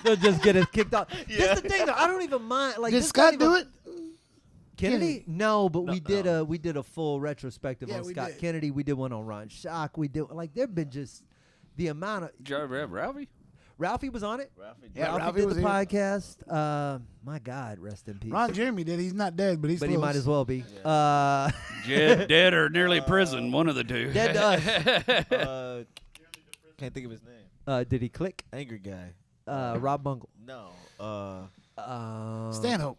They'll just get us kicked off. That's the thing, though. I don't even mind. Like, Did this Scott not even- do it? Kennedy? No, but we did no. a full retrospective Yeah, on we Scott did. Kennedy. We did one on Ron Shock. We did like there've been just the amount of. Did you ever have Ralphie? Ralphie was on it. Yeah, Ralphie Ralphie did was the here. podcast. My God, rest in peace. Ron Jeremy did. He's not dead, but he's but he close. might as well be. Dead or nearly prison, one of the two. Dead to us. Can't think of his name. Did he click? Angry guy. Rob Mongle. No. Stanhope.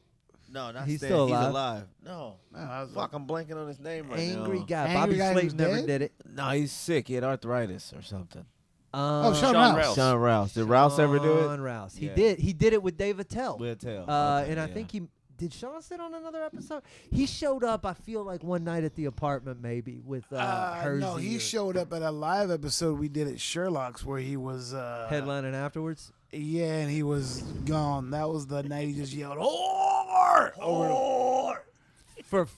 No, not He's Stan. still He's alive. alive. No. No, I was Fuck, I'm blanking on his name right Angry now. guy. Angry Bobby guy Slade who's never dead? did it. No, he's sick. He had arthritis or something. Oh, Sean Sean Rouse. Rouse. Sean Rouse. Did Rouse ever do Sean it? Rouse. Yeah. He did it with Dave Attell. We'll tell. And I think Did Sean sit on another episode? He showed up, I feel like, one night at the apartment maybe with Hersey. No, he showed up at a live episode we did at Sherlock's where he was headlining afterwards. Yeah, and he was gone. That was the night he just yelled, "Whore! Whore!"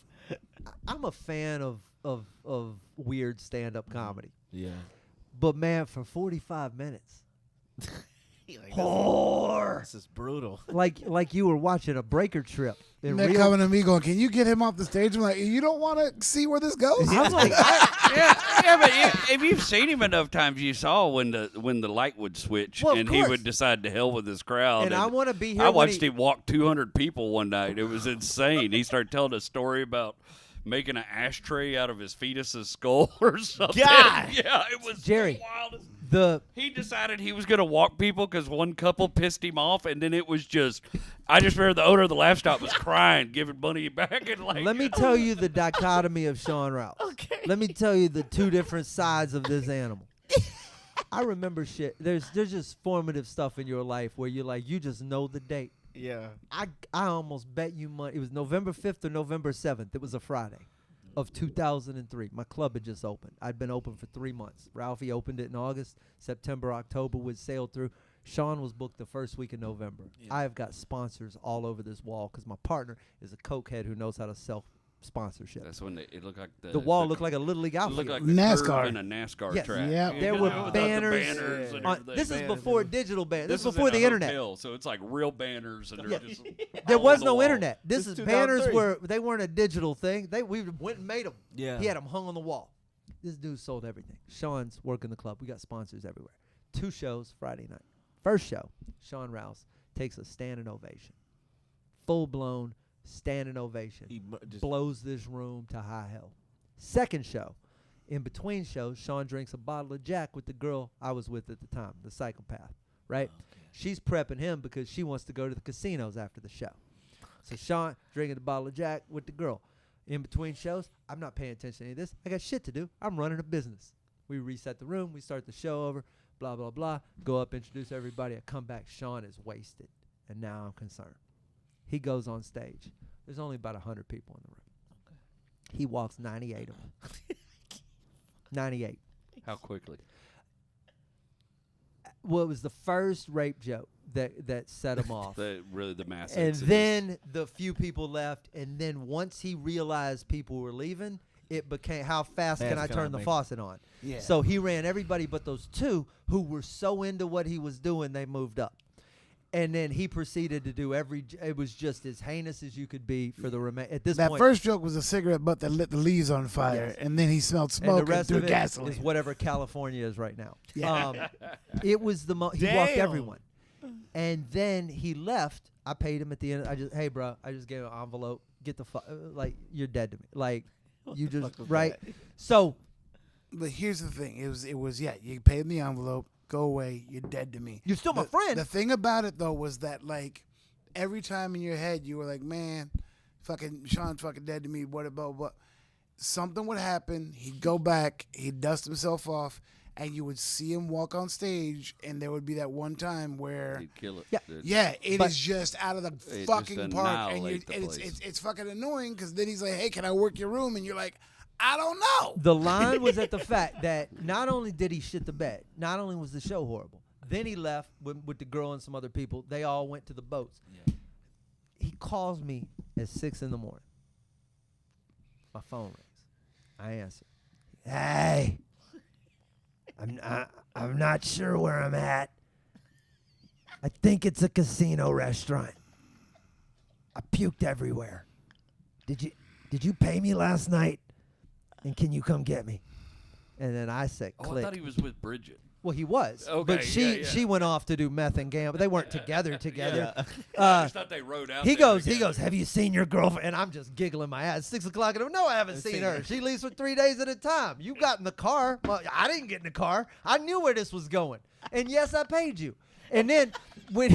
I'm a fan of weird stand-up comedy. Yeah. But, man, for 45 minutes. Like, Whore! This is brutal. Like you were watching a breaker trip. And they're coming to me going, "Can you get him off the stage?" I'm like, "You don't want to see where this goes?" I'm like, yeah, but if you've seen him enough times, you saw when the light would switch Well, of and he course. would decide to hell with his crowd. and I want to be here. I when watched him walk 200 people one night. It was insane. He started telling a story about making an ashtray out of his fetus's skull or something. God! Yeah, it was Jerry, the wildest. He decided he was going to walk people because one couple pissed him off, and then it was just, I just remember the owner of the laugh stop was crying, giving money back. And like, Let me tell you the dichotomy of Sean Rouse. Okay. Let me tell you the two different sides of this animal. I remember shit. There's just formative stuff in your life where you're like, you just know the date. Yeah. I almost bet you money. It was November 5th or November 7th. It was a Friday of 2003. My club had just opened. I'd been open for 3 months. Ralphie opened it in August. September, October would sail through. Sean was booked the first week of November. Yeah. I have got sponsors all over this wall because my partner is a cokehead who knows how to sell sponsorship. That's when it looked like the wall looked like a Little League outfield. Looked like NASCAR. in a NASCAR Yes. track. Yeah. There were without the banners. banners and on, everything. this is before digital banners. This is is before in the a internet. hotel, so it's like real banners, and they're just There all was on the no wall. internet. This This is is banners 2003. they weren't a digital thing. We went and made them. Yeah. He had them hung on the wall. This dude sold everything. Sean's working the club. We got sponsors everywhere. 2 shows Friday night. First show, Sean Rouse takes a standing ovation. Full blown standing ovation. He just Blows this room to high hell. Second show, in between shows, Sean drinks a bottle of Jack with the girl I was with at the time, the psychopath, right? Okay. She's prepping him because she wants to go to the casinos after the show. So Sean drinking the bottle of Jack with the girl. In between shows, I'm not paying attention to any of this. I got shit to do. I'm running a business. We reset the room. We start the show over, blah, blah, blah. Go up, introduce everybody. I come back. Sean is wasted, and now I'm concerned. He goes on stage. There's only about 100 people in the room. He walks 98 of them. 98. How quickly? Well, it was the first rape joke that set him off. Really the mass And exodus. then the few people left. And then once he realized people were leaving, it became, how fast can I turn the faucet on? Yeah. So he ran everybody but those 2 who were so into what he was doing, they moved up. And then he proceeded to do it was just as heinous as you could be for the at this That point. first joke was a cigarette butt that lit the leaves on fire, Yes. and then he smelled and smoke the and, rest threw of it gasoline. is whatever California is right now. Yeah. It was he walked Damn. everyone. And then he left. I paid him at the end. Hey, bro, I just gave him an envelope. Get the like, you're dead to me. Like, you just, right? So. But here's the thing. It was yeah, you paid him the envelope. Go away. You're dead to me. You're still my friend. The thing about it, though, was that, like, every time in your head you were like, man, fucking Sean's fucking dead to me. What about what? Something would happen. He'd go back. He'd dust himself off. And you would see him walk on stage. And there would be that one time where. He'd kill it. Yeah. Yeah, it But is just out of the It fucking just park. And, annihilate the it's, place. it's fucking annoying because then he's like, hey, can I work your room? And you're like, I don't know. The line was at the fact that not only did he shit the bed, not only was the show horrible, then he left with the girl and some other people. They all went to the boats. Yeah. He calls me at 6 a.m. My phone rings. I answer. Hey, I'm not sure where I'm at. I think it's a casino restaurant. I puked everywhere. Did you pay me last night? And can you come get me? And then I said, Oh, click. I thought he was with Bridget. Well, he was. Okay, but yeah. she went off to do meth and gamble. They weren't together. I Uh, just thought they rode out. he there goes, together. have you seen your girlfriend? And I'm just giggling my ass. 6 o'clock. And no, I haven't seen her. She leaves for 3 days at a time. You got in the car. Well, I didn't get in the car. I knew where this was going. And yes, I paid you. And then when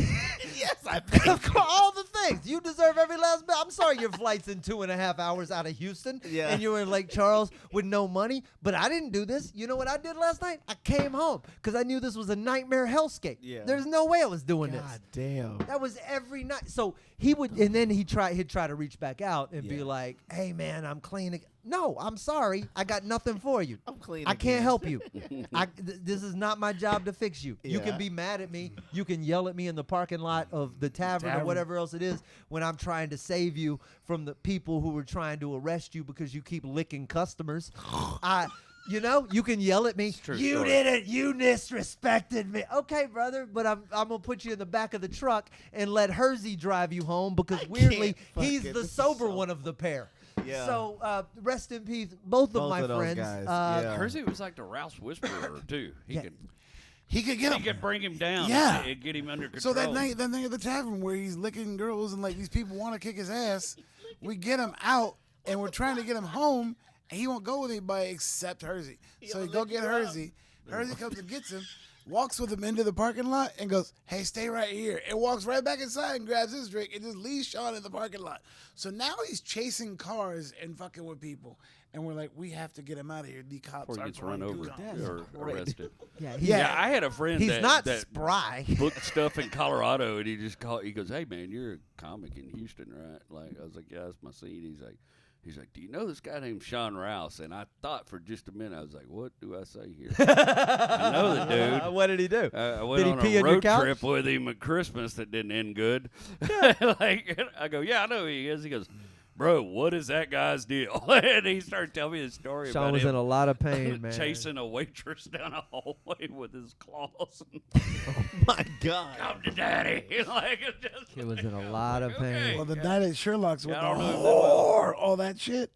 Yes, I paid. All the things. You deserve every last bit. I'm sorry your flight's in 2.5 hours out of Houston and you were in Lake Charles with no money, but I didn't do this. You know what I did last night? I came home because I knew this was a nightmare hellscape. Yeah. There's no way I was doing God this. damn. That was every night. So he would, and then he'd try to reach back out and be like, hey, man, I'm clean. No, I'm sorry. I got nothing for you. I'm clean. I can't help you. This is not my job to fix you. You can be mad at me. You can yell at me in the parking lot of the tavern or whatever else it is when I'm trying to save you from the people who were trying to arrest you because you keep licking customers. You can yell at me. You didn't. You disrespected me. Okay, brother, but I'm gonna put you in the back of the truck and let Hersey drive you home because weirdly he's the sober one of the pair. Yeah. So rest in peace, both of my those friends. guys. Yeah. Hersey was like the Rouse Whisperer too. He could get him. could bring him down. Yeah. And get him under control. So that night at the tavern where he's licking girls and like these people want to kick his ass, we get him out and we're trying to get him home and he won't go with anybody except Hersey. So he go get Hersey. Hersey comes and gets him, walks with him into the parking lot and goes, hey, stay right here. And walks right back inside and grabs his drink and just leaves Sean in the parking lot. So now he's chasing cars and fucking with people. And we're like, we have to get him out of here. The cops Before are he gets run over or arrested. Yeah, I had a friend he's that, not that spry. booked stuff in Colorado, and he goes, hey, man, you're a comic in Houston, right? Like, I was like, yeah, that's my scene. He's like, do you know this guy named Sean Rouse? And I thought for just a minute, I was like, what do I say here? I know the dude. What did he do? I went Did he on pee a on your road couch? trip with him at Christmas that didn't end good. I go, yeah, I know who he is. He goes, bro, what is that guy's deal? And he started telling me his story Sean about was him in a lot of pain, man. chasing a waitress down a hallway with his claws. My God. Come to daddy. Like, it just, He was in a lot of pain. okay. Well, the night at Sherlock's with Yeah, the I don't know if that was- all that shit,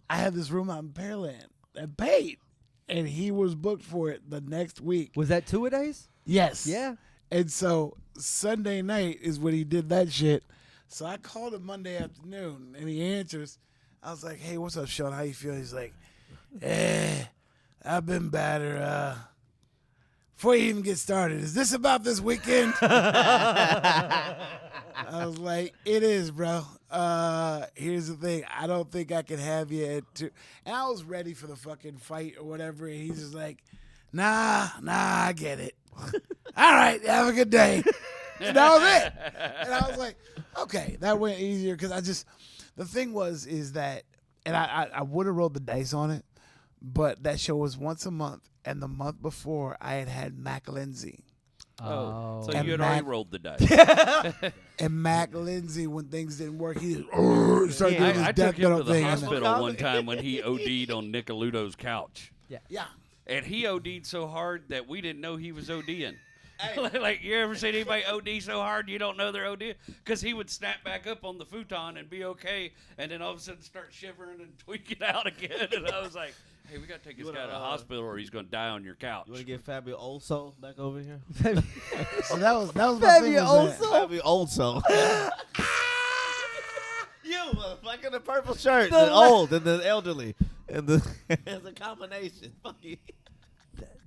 I had this room out in Pearland that paid, and he was booked for it the next week. Was that 2-a-days? Yes. Yeah. And so Sunday night is when he did that shit. So I called him Monday afternoon, and he answers. I was like, hey, what's up, Sean? How you feel? He's like, I've been better. Before you even get started, is this about this weekend? I was like, it is, bro. Here's the thing. I don't think I can have you at 2. And I was ready for the fucking fight or whatever. And he's just like, nah, I get it. All right, have a good day. And that was it. And I was like, okay, that went easier because the thing is that, and I would have rolled the dice on it, but that show was once a month. And the month before, I had Mac Lindsay. Oh, so And you had Mac- already rolled the dice. And Mac Lindsay, when things didn't work, he just started doing his I death took him metal to the thing. hospital one time when he OD'd on Nickeludo's couch. Yeah. And he OD'd so hard that we didn't know he was ODing. Like, you ever seen anybody OD so hard you don't know they're ODing? Because he would snap back up on the futon and be okay, and then all of a sudden start shivering and tweaking out again. And I was like, hey, we got to take this guy to the hospital or he's going to die on your couch. You want to get Fabio Olso back over here? So that was my thing. Fabio Was that, Olso? Fabio Olso. You, motherfucker, the purple shirt, the old and the elderly, and the it's a combination. Fuck you.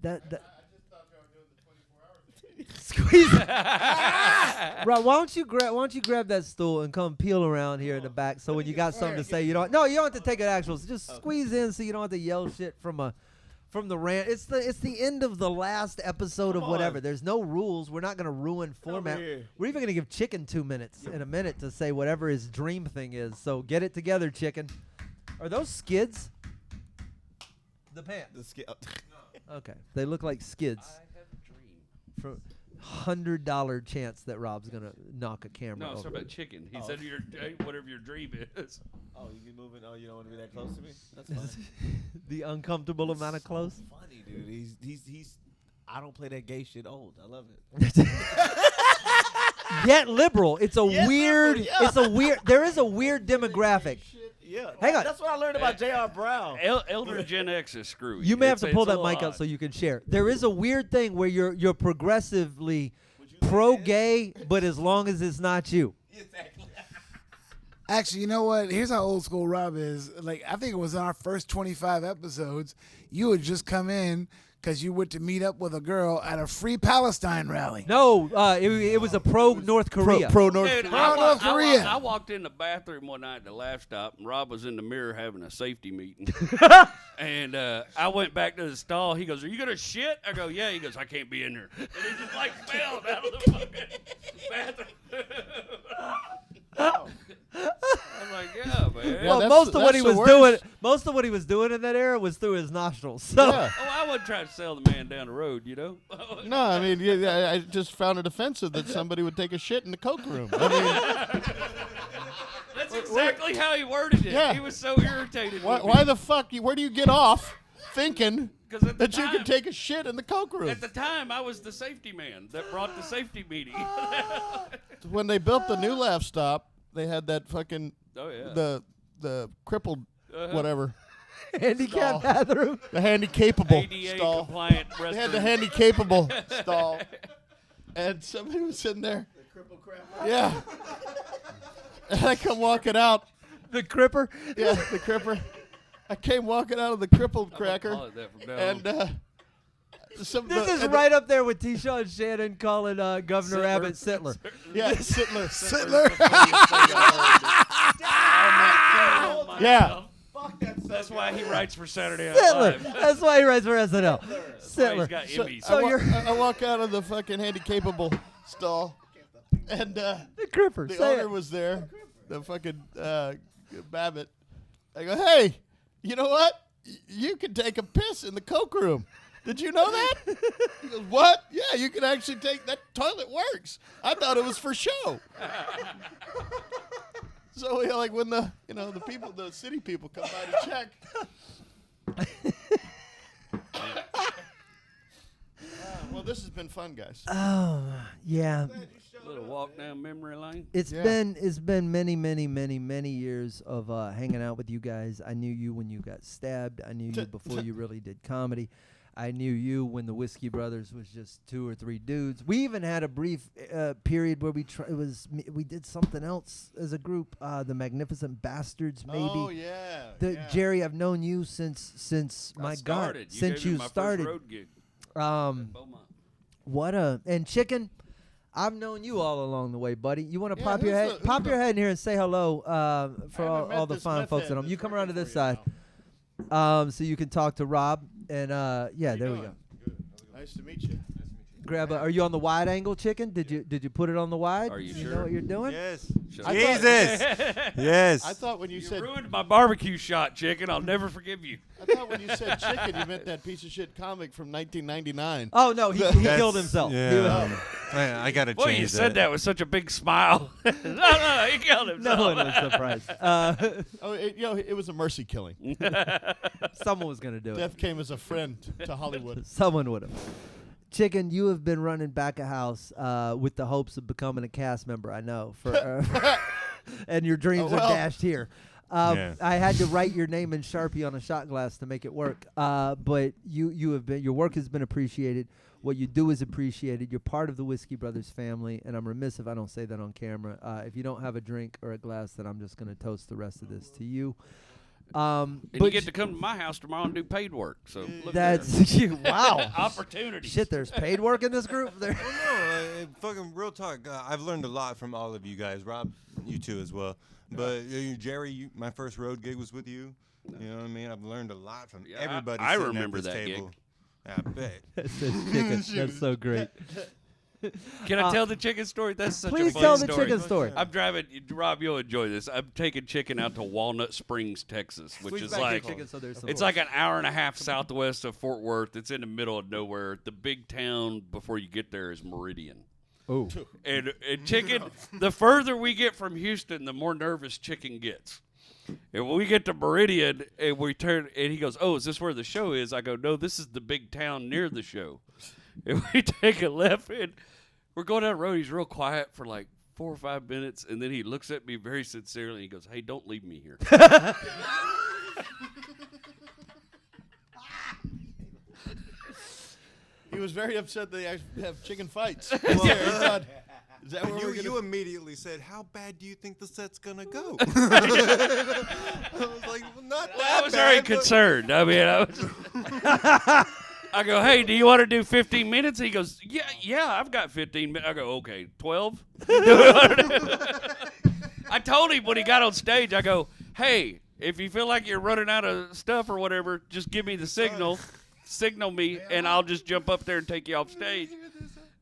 that squeeze. Rob, why don't you grab that stool and come peel around here in the back so when you got something to say you don't have to take an actual, just squeeze in so you don't have to yell shit from the rant. It's the end of the last episode of whatever. There's no rules. We're not gonna ruin format. We're even gonna give Chicken 2 minutes in a minute to say whatever his dream thing is. So get it together, Chicken. Are those skids? The pants. Okay, they look like skids. I have a dream. For $100 chance that Rob's gonna knock a camera No, it's over. about chicken. He said whatever your dream is. Oh, you be moving. Oh, you don't want to be that close to me? That's fine. The uncomfortable amount of close. Funny, dude. He's. I don't play that gay shit old. I love it. Yet liberal. It's a Yet weird. liberal, yeah. It's a weird. There is a weird demographic. Yeah. Hang on. That's what I learned about J.R. Brown. Elder Gen X is screwy. You may have to pull It's a that mic little up so odd. you can share. There is a weird thing where you're progressively pro-gay, but as long as it's not you. actually, you know what? Here's how old school Rob is. Like, I think it was in our first 25 episodes. You would just come in because you went to meet up with a girl at a Free Palestine rally. No, it was a pro North Korea. Pro North. Dude, North Korea. I walked in the bathroom one night at the Laugh Stop, and Rob was in the mirror having a safety meeting. And I went back to the stall. He goes, "Are you gonna shit?" I go, "Yeah." He goes, "I can't be in there." And he just like fell out of the fucking bathroom. I'm like, "Yeah, man." Yeah, Well, that's- most of what that's he the was worst. doing, most of what he was doing in that era was through his nostrils. So Yeah. Oh, I wasn't trying to sell the man down the road, you know. No, I mean, yeah, I just found it offensive that somebody would take a shit in the coke room. I mean, That's exactly how he worded it. Yeah. He was so irritated. why the fuck? Where do you get off thinking 'Cause at the that you time- can take a shit in the coke room? At the time, I was the safety man that brought the safety meeting. When they built the new Laugh Stop, they had that fucking Oh yeah. the crippled Uh-huh. whatever, handicap Stall. bathroom. the handy-capable ADA stall. compliant They had restroom. the handy-capable stall, and somebody was sitting there. The cripple crap. Yeah. And I come walking out. The cripper. Yeah, the cripper. I came walking out of the crippled cracker, Call it that from now and on. This is right up there with T-Shawn Shannon calling Governor Sittler. Abbott Sittler. Yeah, Sittler. Sittler. Yeah. That's why he writes for Saturday Night Sittler. Live. That's why he writes for SNL. He's Sittler. got So, Emmys. So you're I walk out of the fucking handy-capable stall, and the cripper. the Say owner it. was there, the fucking Babbitt. I go, "Hey, you know what? You can take a piss in the coke room. Did you know that?" He goes, "What? Yeah, you can actually take that toilet works. I thought it was for show." So yeah, like when the people, the city people come by to check. Well, this has been fun, guys. Oh yeah. Little walk down memory lane. It's Yeah. been many years of hanging out with you guys. I knew you when you got stabbed. I knew you before you really did comedy. I knew you when the Whiskey Brothers was just 2 or 3 dudes. We even had a brief period where we did something else as a group. The Magnificent Bastards, maybe. Oh yeah. yeah. Jerry, I've known you since I my God, started. since gave me you my started. First road gig. Beaumont. And Chicken, I've known you all along the way, buddy. You want to Yeah, pop your who's head, the- pop who's your the- head in here and say hello for I haven't all met the this fine meth folks head at home. that's You come around to working this for you side, so you can talk to Rob. And yeah, there we go. Nice to meet you. Grab. Are you on the wide angle, Chicken? Did you put it on the wide? Are you know sure? what you're doing? Yes. Shut I up. thought- Jesus. Yes. I thought when you You said ruined my barbecue shot, Chicken. I'll never forgive you. I thought when you said chicken, you meant that piece of shit comic from 1999. Oh no, he That's- killed himself. He Yeah. was- I gotta Boy, change you said that with such a big smile. no, he killed himself. no one was surprised. Oh, it was a mercy killing. Someone was gonna do it. Death came as a friend to Hollywood. Someone would have. Chicken, you have been running back a house with the hopes of becoming a cast member. I know, for and your dreams Oh, well. are dashed here. Yeah. I had to write your name in Sharpie on a shot glass to make it work. But you have been, your work has been appreciated. What you do is appreciated. You're part of the Whiskey Brothers family, and I'm remiss if I don't say that on camera. If you don't have a drink or a glass, then I'm just going to toast the rest of this to you. And you But get to come to my house tomorrow and do paid work. So look that's you. Wow. there. Opportunity. Shit, there's paid work in this group. There. No, fucking real talk. I've learned a lot from all of you guys. Rob, you too as well. But Jerry, my first road gig was with you. You know what I mean? I've learned a lot from Yeah, everybody. I sitting remember at this that gig. table. I bet. That's chicken. That's so great. Can I tell the chicken story? That's such Please a funny tell the story. chicken story. I'm driving. Rob, you'll enjoy this. I'm taking Chicken out to Walnut Springs, Texas, which is like it's like an hour and a half southwest of Fort Worth. It's in the middle of nowhere. The big town before you get there is Meridian. Oh. And Chicken, the further we get from Houston, the more nervous Chicken gets. And when we get to Meridian and we turn, and he goes, "Oh, is this where the show is?" I go, "No, this is the big town near the show." And we take a left, and we're going down the road. He's real quiet for like 4 or 5 minutes, and then he looks at me very sincerely. And he goes, "Hey, don't leave me here." He was very upset that they actually have chicken fights. Well, He thought, is that what you, we're gonna you immediately said, "How bad do you think the set's gonna go?" I was like, well, "Not that I was bad." very but- concerned. I mean, I was. I go, hey, do you want to do 15 minutes? He goes, yeah, I've got 15 minutes. I go, okay, 12? I told him when he got on stage, I go, hey, if you feel like you're running out of stuff or whatever, just give me the signal me, and I'll just jump up there and take you off stage.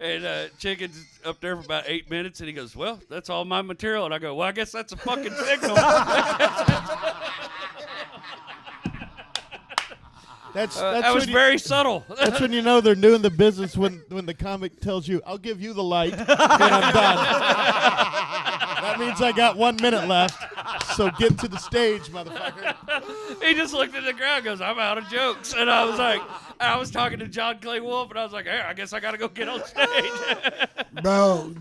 And Chicken's up there for about 8 minutes, and he goes, well, that's all my material. And I go, well, I guess that's a fucking signal. That's that was very subtle. That's when you know they're doing the business when the comic tells you, I'll give you the light when I'm done. That means I got 1 minute left, so get to the stage, motherfucker. He just looked at the ground and goes, I'm out of jokes. And I was like, I was talking to John Clay Wolf, and I was like, hey, I guess I got to go get on stage. Bro,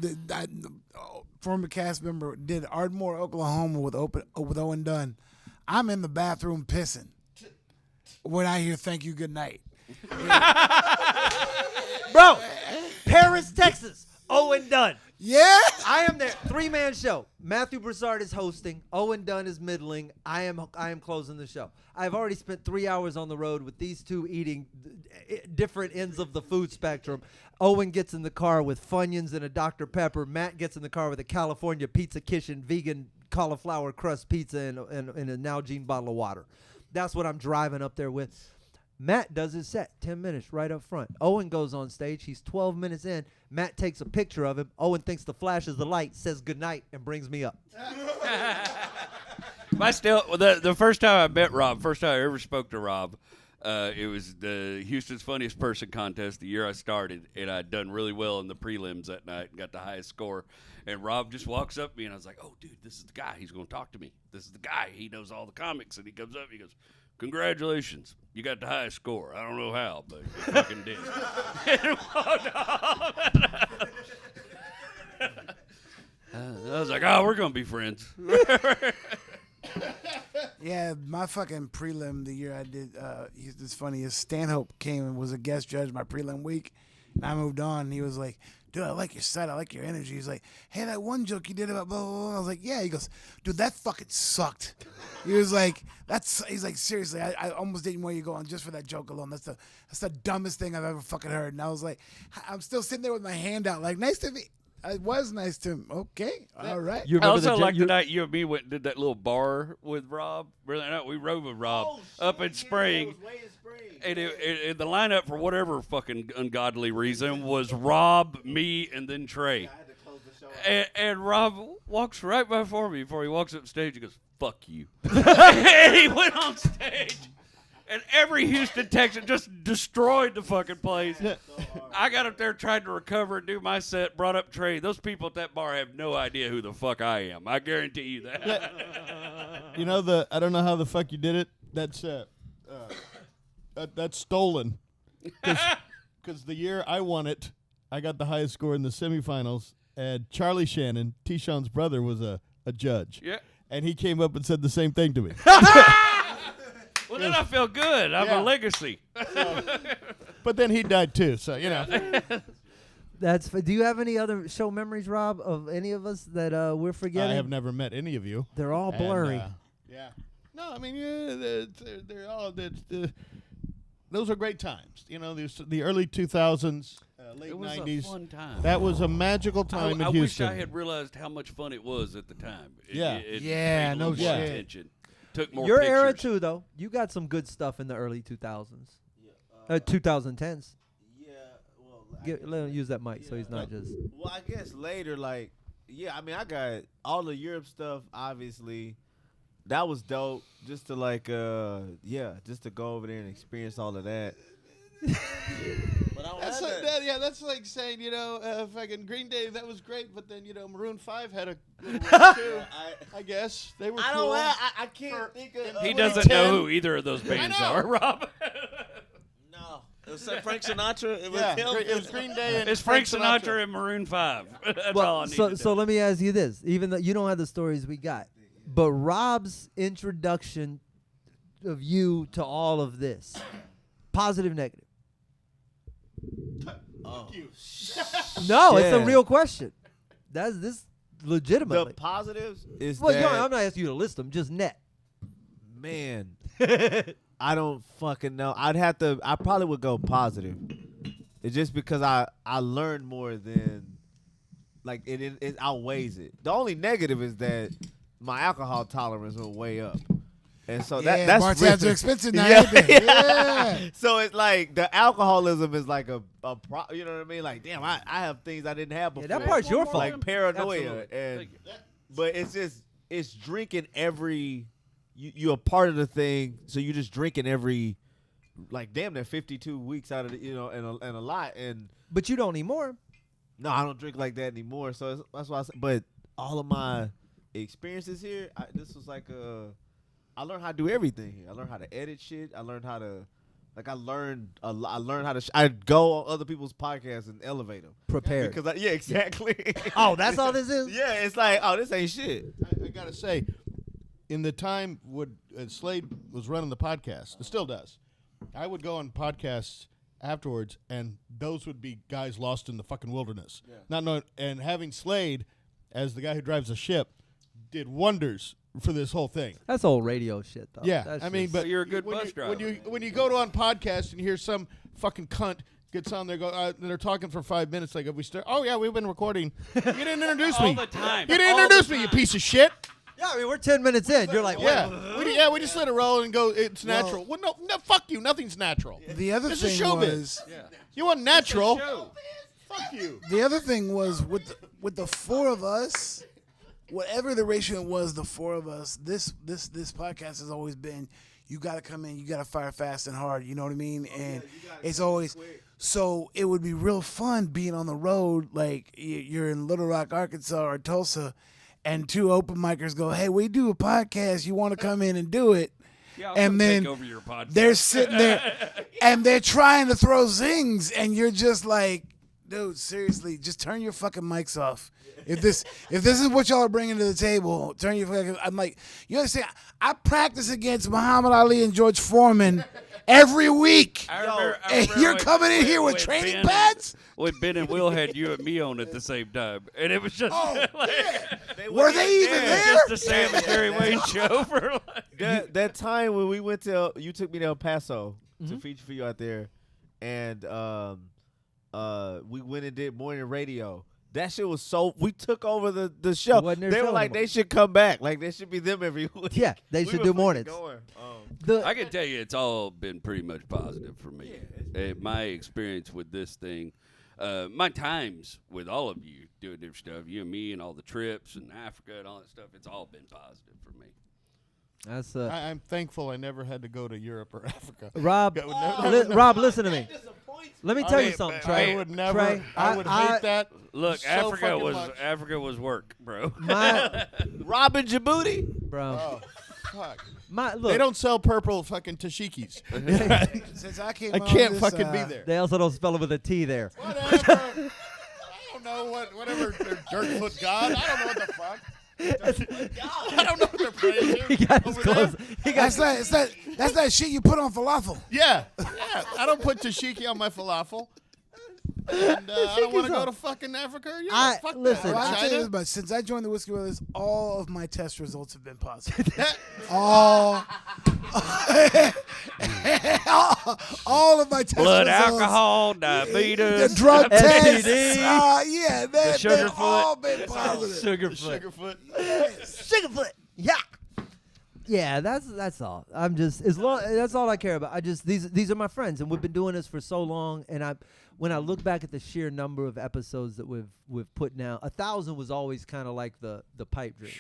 former cast member did Ardmore, Oklahoma with Owen Dunn. I'm in the bathroom pissing when I hear thank you, good night. Bro, Paris, Texas. Owen Dunn. Yeah. I am there. 3-man show. Matthew Broussard is hosting. Owen Dunn is middling. I am closing the show. I've already spent 3 hours on the road with these two eating different ends of the food spectrum. Owen gets in the car with Funyuns and a Dr. Pepper. Matt gets in the car with a California Pizza Kitchen vegan cauliflower crust pizza and a Nalgene bottle of water. That's what I'm driving up there with. Matt does his set, 10 minutes right up front. Owen goes on stage. He's 12 minutes in. Matt takes a picture of him. Owen thinks the flash is the light, says goodnight, and brings me up. The first time I met Rob, first time I ever spoke to Rob, it was the Houston's Funniest Person contest the year I started, and I'd done really well in the prelims that night and got the highest score. And Rob just walks up to me, and I was like, oh, dude, this is the guy. He's going to talk to me. This is the guy. He knows all the comics. And he comes up and he goes, congratulations. You got the highest score. I don't know how, but you fucking did. I was like, oh, we're going to be friends. Yeah, my fucking prelim the year I did, it's funny, is Stanhope came and was a guest judge my prelim week, and I moved on, and he was like, dude, I like your set, I like your energy. He's like, hey, that one joke you did about blah, blah, blah. I was like, yeah. He goes, dude, that fucking sucked. He was like, he's like, seriously, I almost didn't want you to go on just for that joke alone. That's the dumbest thing I've ever fucking heard. And I was like, I'm still sitting there with my hand out, like, nice to meet. It was nice to him. Okay, all right. I also like the night you and me went and did that little bar with Rob. Really, we rode with Rob up in Spring. It was way in Spring. And the lineup, for whatever fucking ungodly reason, was Rob, me, and then Trey. I had to close the show. And Rob walks right before me. Before he walks up stage, he goes, fuck you. And he went on stage. And every Houston Texan just destroyed the fucking place. I got up there, tried to recover and do my set, brought up Trey. Those people at that bar have no idea who the fuck I am. I guarantee you that. You know, I don't know how the fuck you did it. That's stolen. Because the year I won it, I got the highest score in the semifinals, and Charlie Shannon, T-Shawn's brother, was a judge. Yeah. And he came up and said the same thing to me. Well, then I feel good. I'm a legacy. But then he died too, so, you know. Do you have any other show memories, Rob, of any of us that we're forgetting? I have never met any of you. They're all blurry. And, yeah. No, I mean, they're all... Those are great times. You know, the early 2000s, late 90s. It was a fun time. That was a magical time in Houston. I wish I had realized how much fun it was at the time. Yeah. It Yeah, paid a no little more shit. attention. Took more Your pictures. era too, though. You got some good stuff in the early 2000s. 2010s. Yeah, well, Let him use that mic so he's not just. Well, I guess later, like, yeah, I mean, I got all the Europe stuff, obviously. That was dope. Just to, like, just to go over there and experience all of that. But I don't That's have like that. that's like saying, fucking Green Day, that was great, but then, Maroon 5 had a little run too. I guess. They were I cool. don't have, I can't think of. He doesn't know who either of those bands are, Rob. No. It was Frank Sinatra. It was Yeah, him. it was Green Day and It's Frank Sinatra and Maroon 5. That's all I need to So know. let me ask you this: even though you don't have the stories we got, but Rob's introduction of you to all of this, positive, negative. Oh. No, it's a Yeah. real question. That's this The legitimately. positives is Well, that, I'm not asking you to list them, just net. man, I don't fucking know. I probably would go positive. It's just because I learned more than like it outweighs it. The only negative is that my alcohol tolerance will way up. And so that's bartenders are expensive now. Yeah. Ain't they? Yeah. So it's like the alcoholism is like a you know what I mean? Like, damn, I have things I didn't have before. Yeah, that part's your fault. Like paranoia. Absolutely. But it's drinking every you're a part of the thing, so you're just drinking every like damn near 52 weeks out of the, and a lot. And But you don't anymore. no, I don't drink like that anymore. So that's why I said, but all of my experiences here, this was like I learned how to do everything here. I learned how to edit shit. I learned how to, I learned how to. I go on other people's podcasts and elevate them. Prepared. Because exactly. Oh, that's all this is? Yeah, it's like, oh, this ain't shit. I gotta say, in the time when Slade was running the podcast, it still does. I would go on podcasts afterwards, and those would be guys lost in the fucking wilderness. Yeah. Not knowing, and having Slade as the guy who drives the ship did wonders for this whole thing. That's old radio shit, though. Yeah, That's I mean, just- but you're a good bus driver. When you go to on podcast and you hear some fucking cunt gets on there, and they're talking for 5 minutes. Like, if we start, oh yeah, we've been recording. You didn't introduce me. All the time. You didn't All introduce the me, you time. piece of shit. Yeah, I mean, we're 10 minutes in. You're like, Yeah, we just let it roll and go. It's natural. Well, no, fuck you. Nothing's natural. The other This thing is showbiz. was You want natural? Show. Fuck you. the other thing was with the four of us, whatever the ratio was, the four of us. This podcast has always been, you got to come in, you got to fire fast and hard. You know what I mean? And it's always so. It would be real fun being on the road, like you're in Little Rock, Arkansas, or Tulsa, and two open micers go, "Hey, we do a podcast. You want to come in and do it?" Yeah, I'll And come then take over your podcast. They're sitting there, and they're trying to throw zings, and you're just like, dude, seriously, just turn your fucking mics off. If this is what y'all are bringing to the table, turn your fucking. I'm like, you understand? I practice against Muhammad Ali and George Foreman every week, I and remember you're when- coming in here with when training Ben pads. When Ben and Will had you and me on at the same time, and it was just Were they even there? just the Sam and Jerry Wayne show for like, That time when we went to, you took me to El Paso to feature for you out there, and we went and did morning radio. That shit was so. We took over the show. Wasn't their They were show like, anymore. they should come back. Like, they should be them every week. Yeah, they We should were do fucking mornings. going. I can tell you, it's all been pretty much positive for me. My experience with this thing, my times with all of you doing different stuff, you and me, and all the trips and Africa and all that stuff, it's all been positive for me. That's I'm thankful I never had to go to Europe or Africa. Rob. That would never- Rob, listen to me. Let me tell you something, Trey. I would never. Trey, I would hate that. Look, so Africa fucking much. was work, bro. My, Robin Djibouti? bro. Oh, fuck. My look. They don't sell purple fucking tashikis. Since I came, I on can't this, fucking be there. They also don't spell it with a T there. Whatever. I don't know whatever their Dirtfoot God. I don't know what the fuck. I don't know what they're praying to. He got his over there. clothes. He got That's that shit you put on falafel. Yeah. I don't put tashiki on my falafel. And I don't want to go to fucking Africa or Europe. Fuck listen, that. Well, I'll tell you China? this, but since I joined the Whiskey Brothers, all of my test results have been positive. That- all of my test Blood, results. alcohol, The diabetes, drug tests. STD. Yeah, they've Sugarfoot. all been positive. Sugarfoot. Sugarfoot. Sugarfoot. Yeah. Yeah, that's all. I'm just that's all I care about. I just these are my friends, and we've been doing this for so long. And when I look back at the sheer number of episodes that we've put now, 1,000 was always kind of like the pipe dream.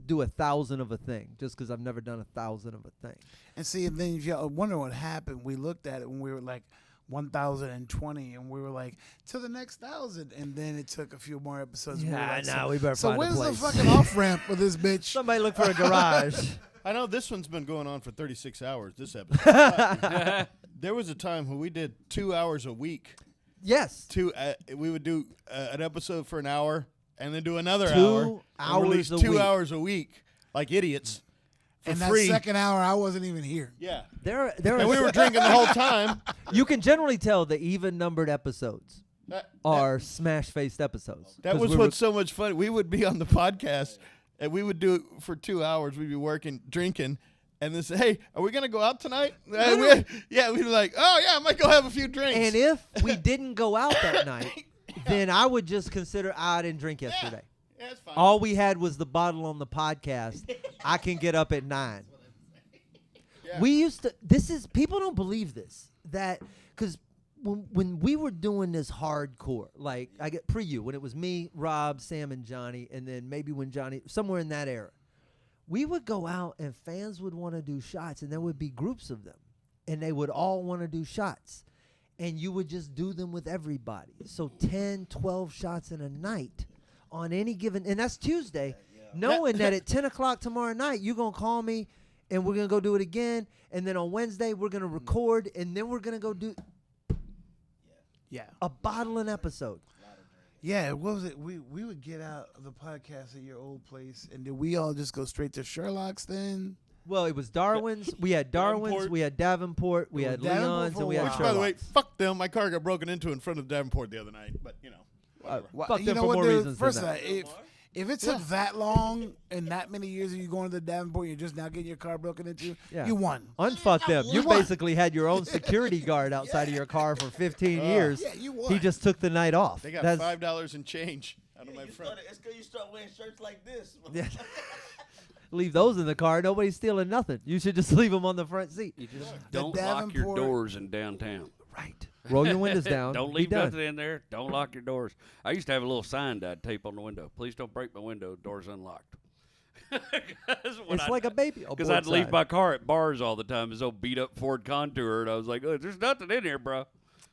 Do 1,000 of a thing, just because I've never done 1,000 of a thing. And see, and then if you wonder what happened, we looked at it when we were like 1,020, and we were like, to the next 1,000, and then it took a few more episodes. and we were Yeah, like, no, we better so find a where's the place. fucking off ramp with this bitch? Somebody look for a garage. I know this one's been going on for 36 hours, this episode. There was a time when we did 2 hours a week. Yes. We would do an episode for an hour and then do another 2 hour. and hours release a 2 week. hours a week, like idiots, for And free. that second hour, I wasn't even here. Yeah. There And we are were drinking the whole time. you can generally tell the even numbered episodes are smash faced episodes. That 'Cause was we what's so much fun. We would be on the podcast, and we would do it for 2 hours. We'd be working, drinking, and then say, "Hey, are we gonna go out tonight?" Yeah, we'd be like, "Oh yeah, I might go have a few drinks." And if we didn't go out that night, then I would just consider I didn't drink yesterday. Yeah, it's fine. All we had was the bottle on the podcast. I can get up at 9. Yeah. We used to. People don't believe this, that because when we were doing this hardcore, like I get pre-you when it was me, Rob, Sam, and Johnny, and then maybe when Johnny somewhere in that era, we would go out and fans would want to do shots, and there would be groups of them, and they would all want to do shots, and you would just do them with everybody. So 10, 12 shots in a night on any given, and that's Tuesday, knowing that at 10 o'clock tomorrow night you're gonna call me, and we're gonna go do it again, and then on Wednesday we're gonna record, and then we're gonna go do. Yeah. A bottle an episode. Yeah, what was it? We would get out of the podcast at your old place, and did we all just go straight to Sherlock's then? Well, it was Darwin's. We had Darwin's. Davenport. We had Davenport. We had Davenport Leon's, for and we a had while. Sherlock. By the way, fuck them. My car got broken into in front of Davenport the other night, but whatever. Fuck You them know for what, more dude? reasons First than of that. all, if it took that long and that many years of you going to the Davenport, you're just now getting your car broken into, Yeah. you won. Unfuck them. You won. basically had your own security guard outside of your car for 15 years. Yeah, you won. He just took the night off. They got That's- $5 in change out of my front. It's because you start wearing shirts like this. Yeah. Leave those in the car. Nobody's stealing nothing. You should just leave them on the front seat. You just The don't lock your Davenport- doors in downtown. Right. Roll your windows down. Don't Be leave done. nothing in there. Don't lock your doors. I used to have a little sign that I'd tape on the window. Please don't break my window. Door's unlocked. It's like a baby. Because I'd leave my car at bars all the time, this old beat up Ford Contour, and I was like, oh, there's nothing in here, bro.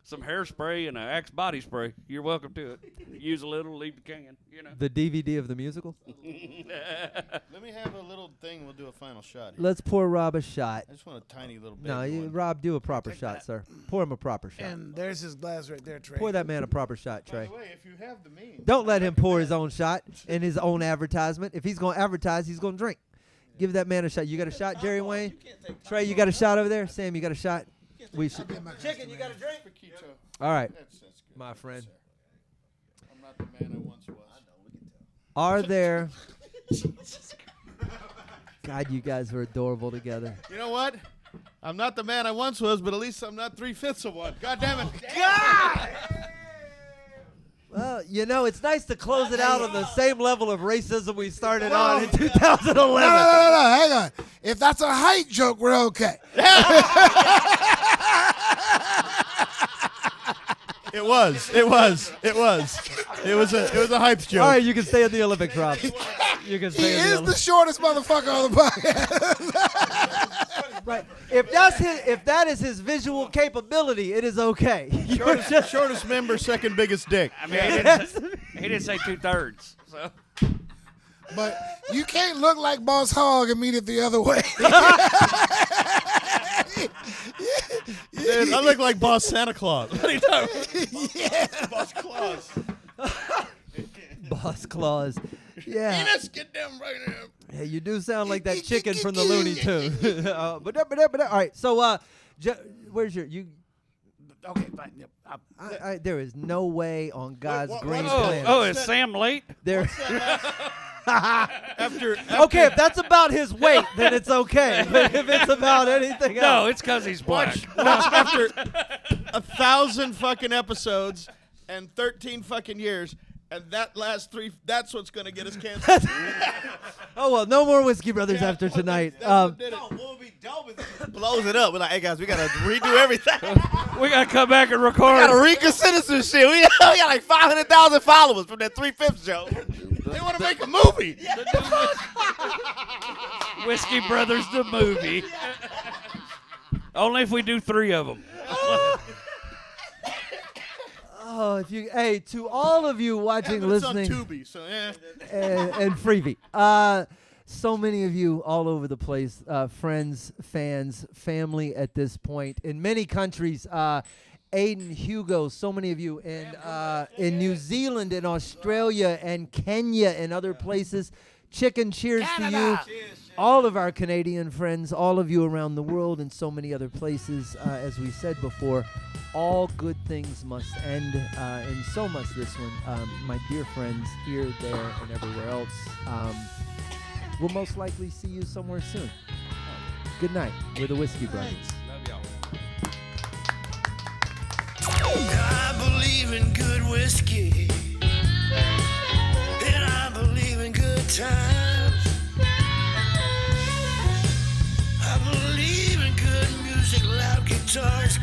Some hairspray and an Axe body spray. You're welcome to it. Use a little, leave the can. The DVD of the musical. Let me have a little thing. We'll do a final shot here. Let's pour Rob a shot. I just want a tiny little bit. No, Rob, do a proper shot, sir. Pour him a proper shot. And there's his glass right there, Trey. Pour that man a proper shot, By Trey. the way, if you have the means. Don't let him pour his own shot in his own advertisement. If he's going to advertise, he's going to drink. Give that man a shot. You got a shot, Jerry Wayne? Trey, you got a shot over there? Sam, you got a shot? We should. Chicken, you got a drink? All right, That's good. my friend. I'm not the man I once was. Are there? God, you guys are adorable together. You know what? I'm not the man I once was, but at least I'm not 3/5 of one. God damn it. Well, it's nice to close it out on the same level of racism we started on in 2011. No, hang on. If that's a height joke, we're okay. It was a hype joke. All right, you can stay in the Olympics, Rob. You can He stay in the is the Olympics. shortest motherfucker on the podcast. Right. If that is his visual capability, it is okay. Shortest member, second biggest dick. I mean, he didn't say 2/3. So But you can't look like Boss Hogg and mean it the other way. Dude, I look like Boss Santa Claus. What are you talking about? Yeah. Boss Claus. Boss Claus. Yeah. Penis, get them right here. Hey, you do sound like that chicken from the Looney Tunes. All right, so where's your you? Okay, fine. Yep. There is no way on God's what- green what- planet. is Sam late? There. After Okay, if that's about his weight, then it's okay. But if it's about anything No, else, it's because he's black. after 1,000 fucking episodes and 13 fucking years, and that last 3, that's what's gonna get us canceled. oh well, no more Whiskey Brothers after tonight. That's what did it. What would be dope is if it blows it up. We're like, hey guys, we gotta redo everything. We got to come back and record. We gotta reconsider some shit. We got like 500,000 followers from that 3/5 show. They want to make a movie. Whiskey Brothers the movie. Only if we do 3 of them. Oh, to all of you watching, But it's on listening, Tubi, so yeah. and Freebie. So many of you all over the place, friends, fans, family at this point. In many countries, Aiden, Hugo, so many of you in New Zealand and Australia and Kenya and other places. Chicken, cheers to you. All of our Canadian friends, all of you around the world and so many other places. As we said before, all good things must end, and so must this one. My dear friends here, there, and everywhere else. We'll most likely see you somewhere soon. Good night. We're the Whiskey Brothers. Love y'all. I believe in good whiskey, and I believe in good times. I believe in good music, loud guitars,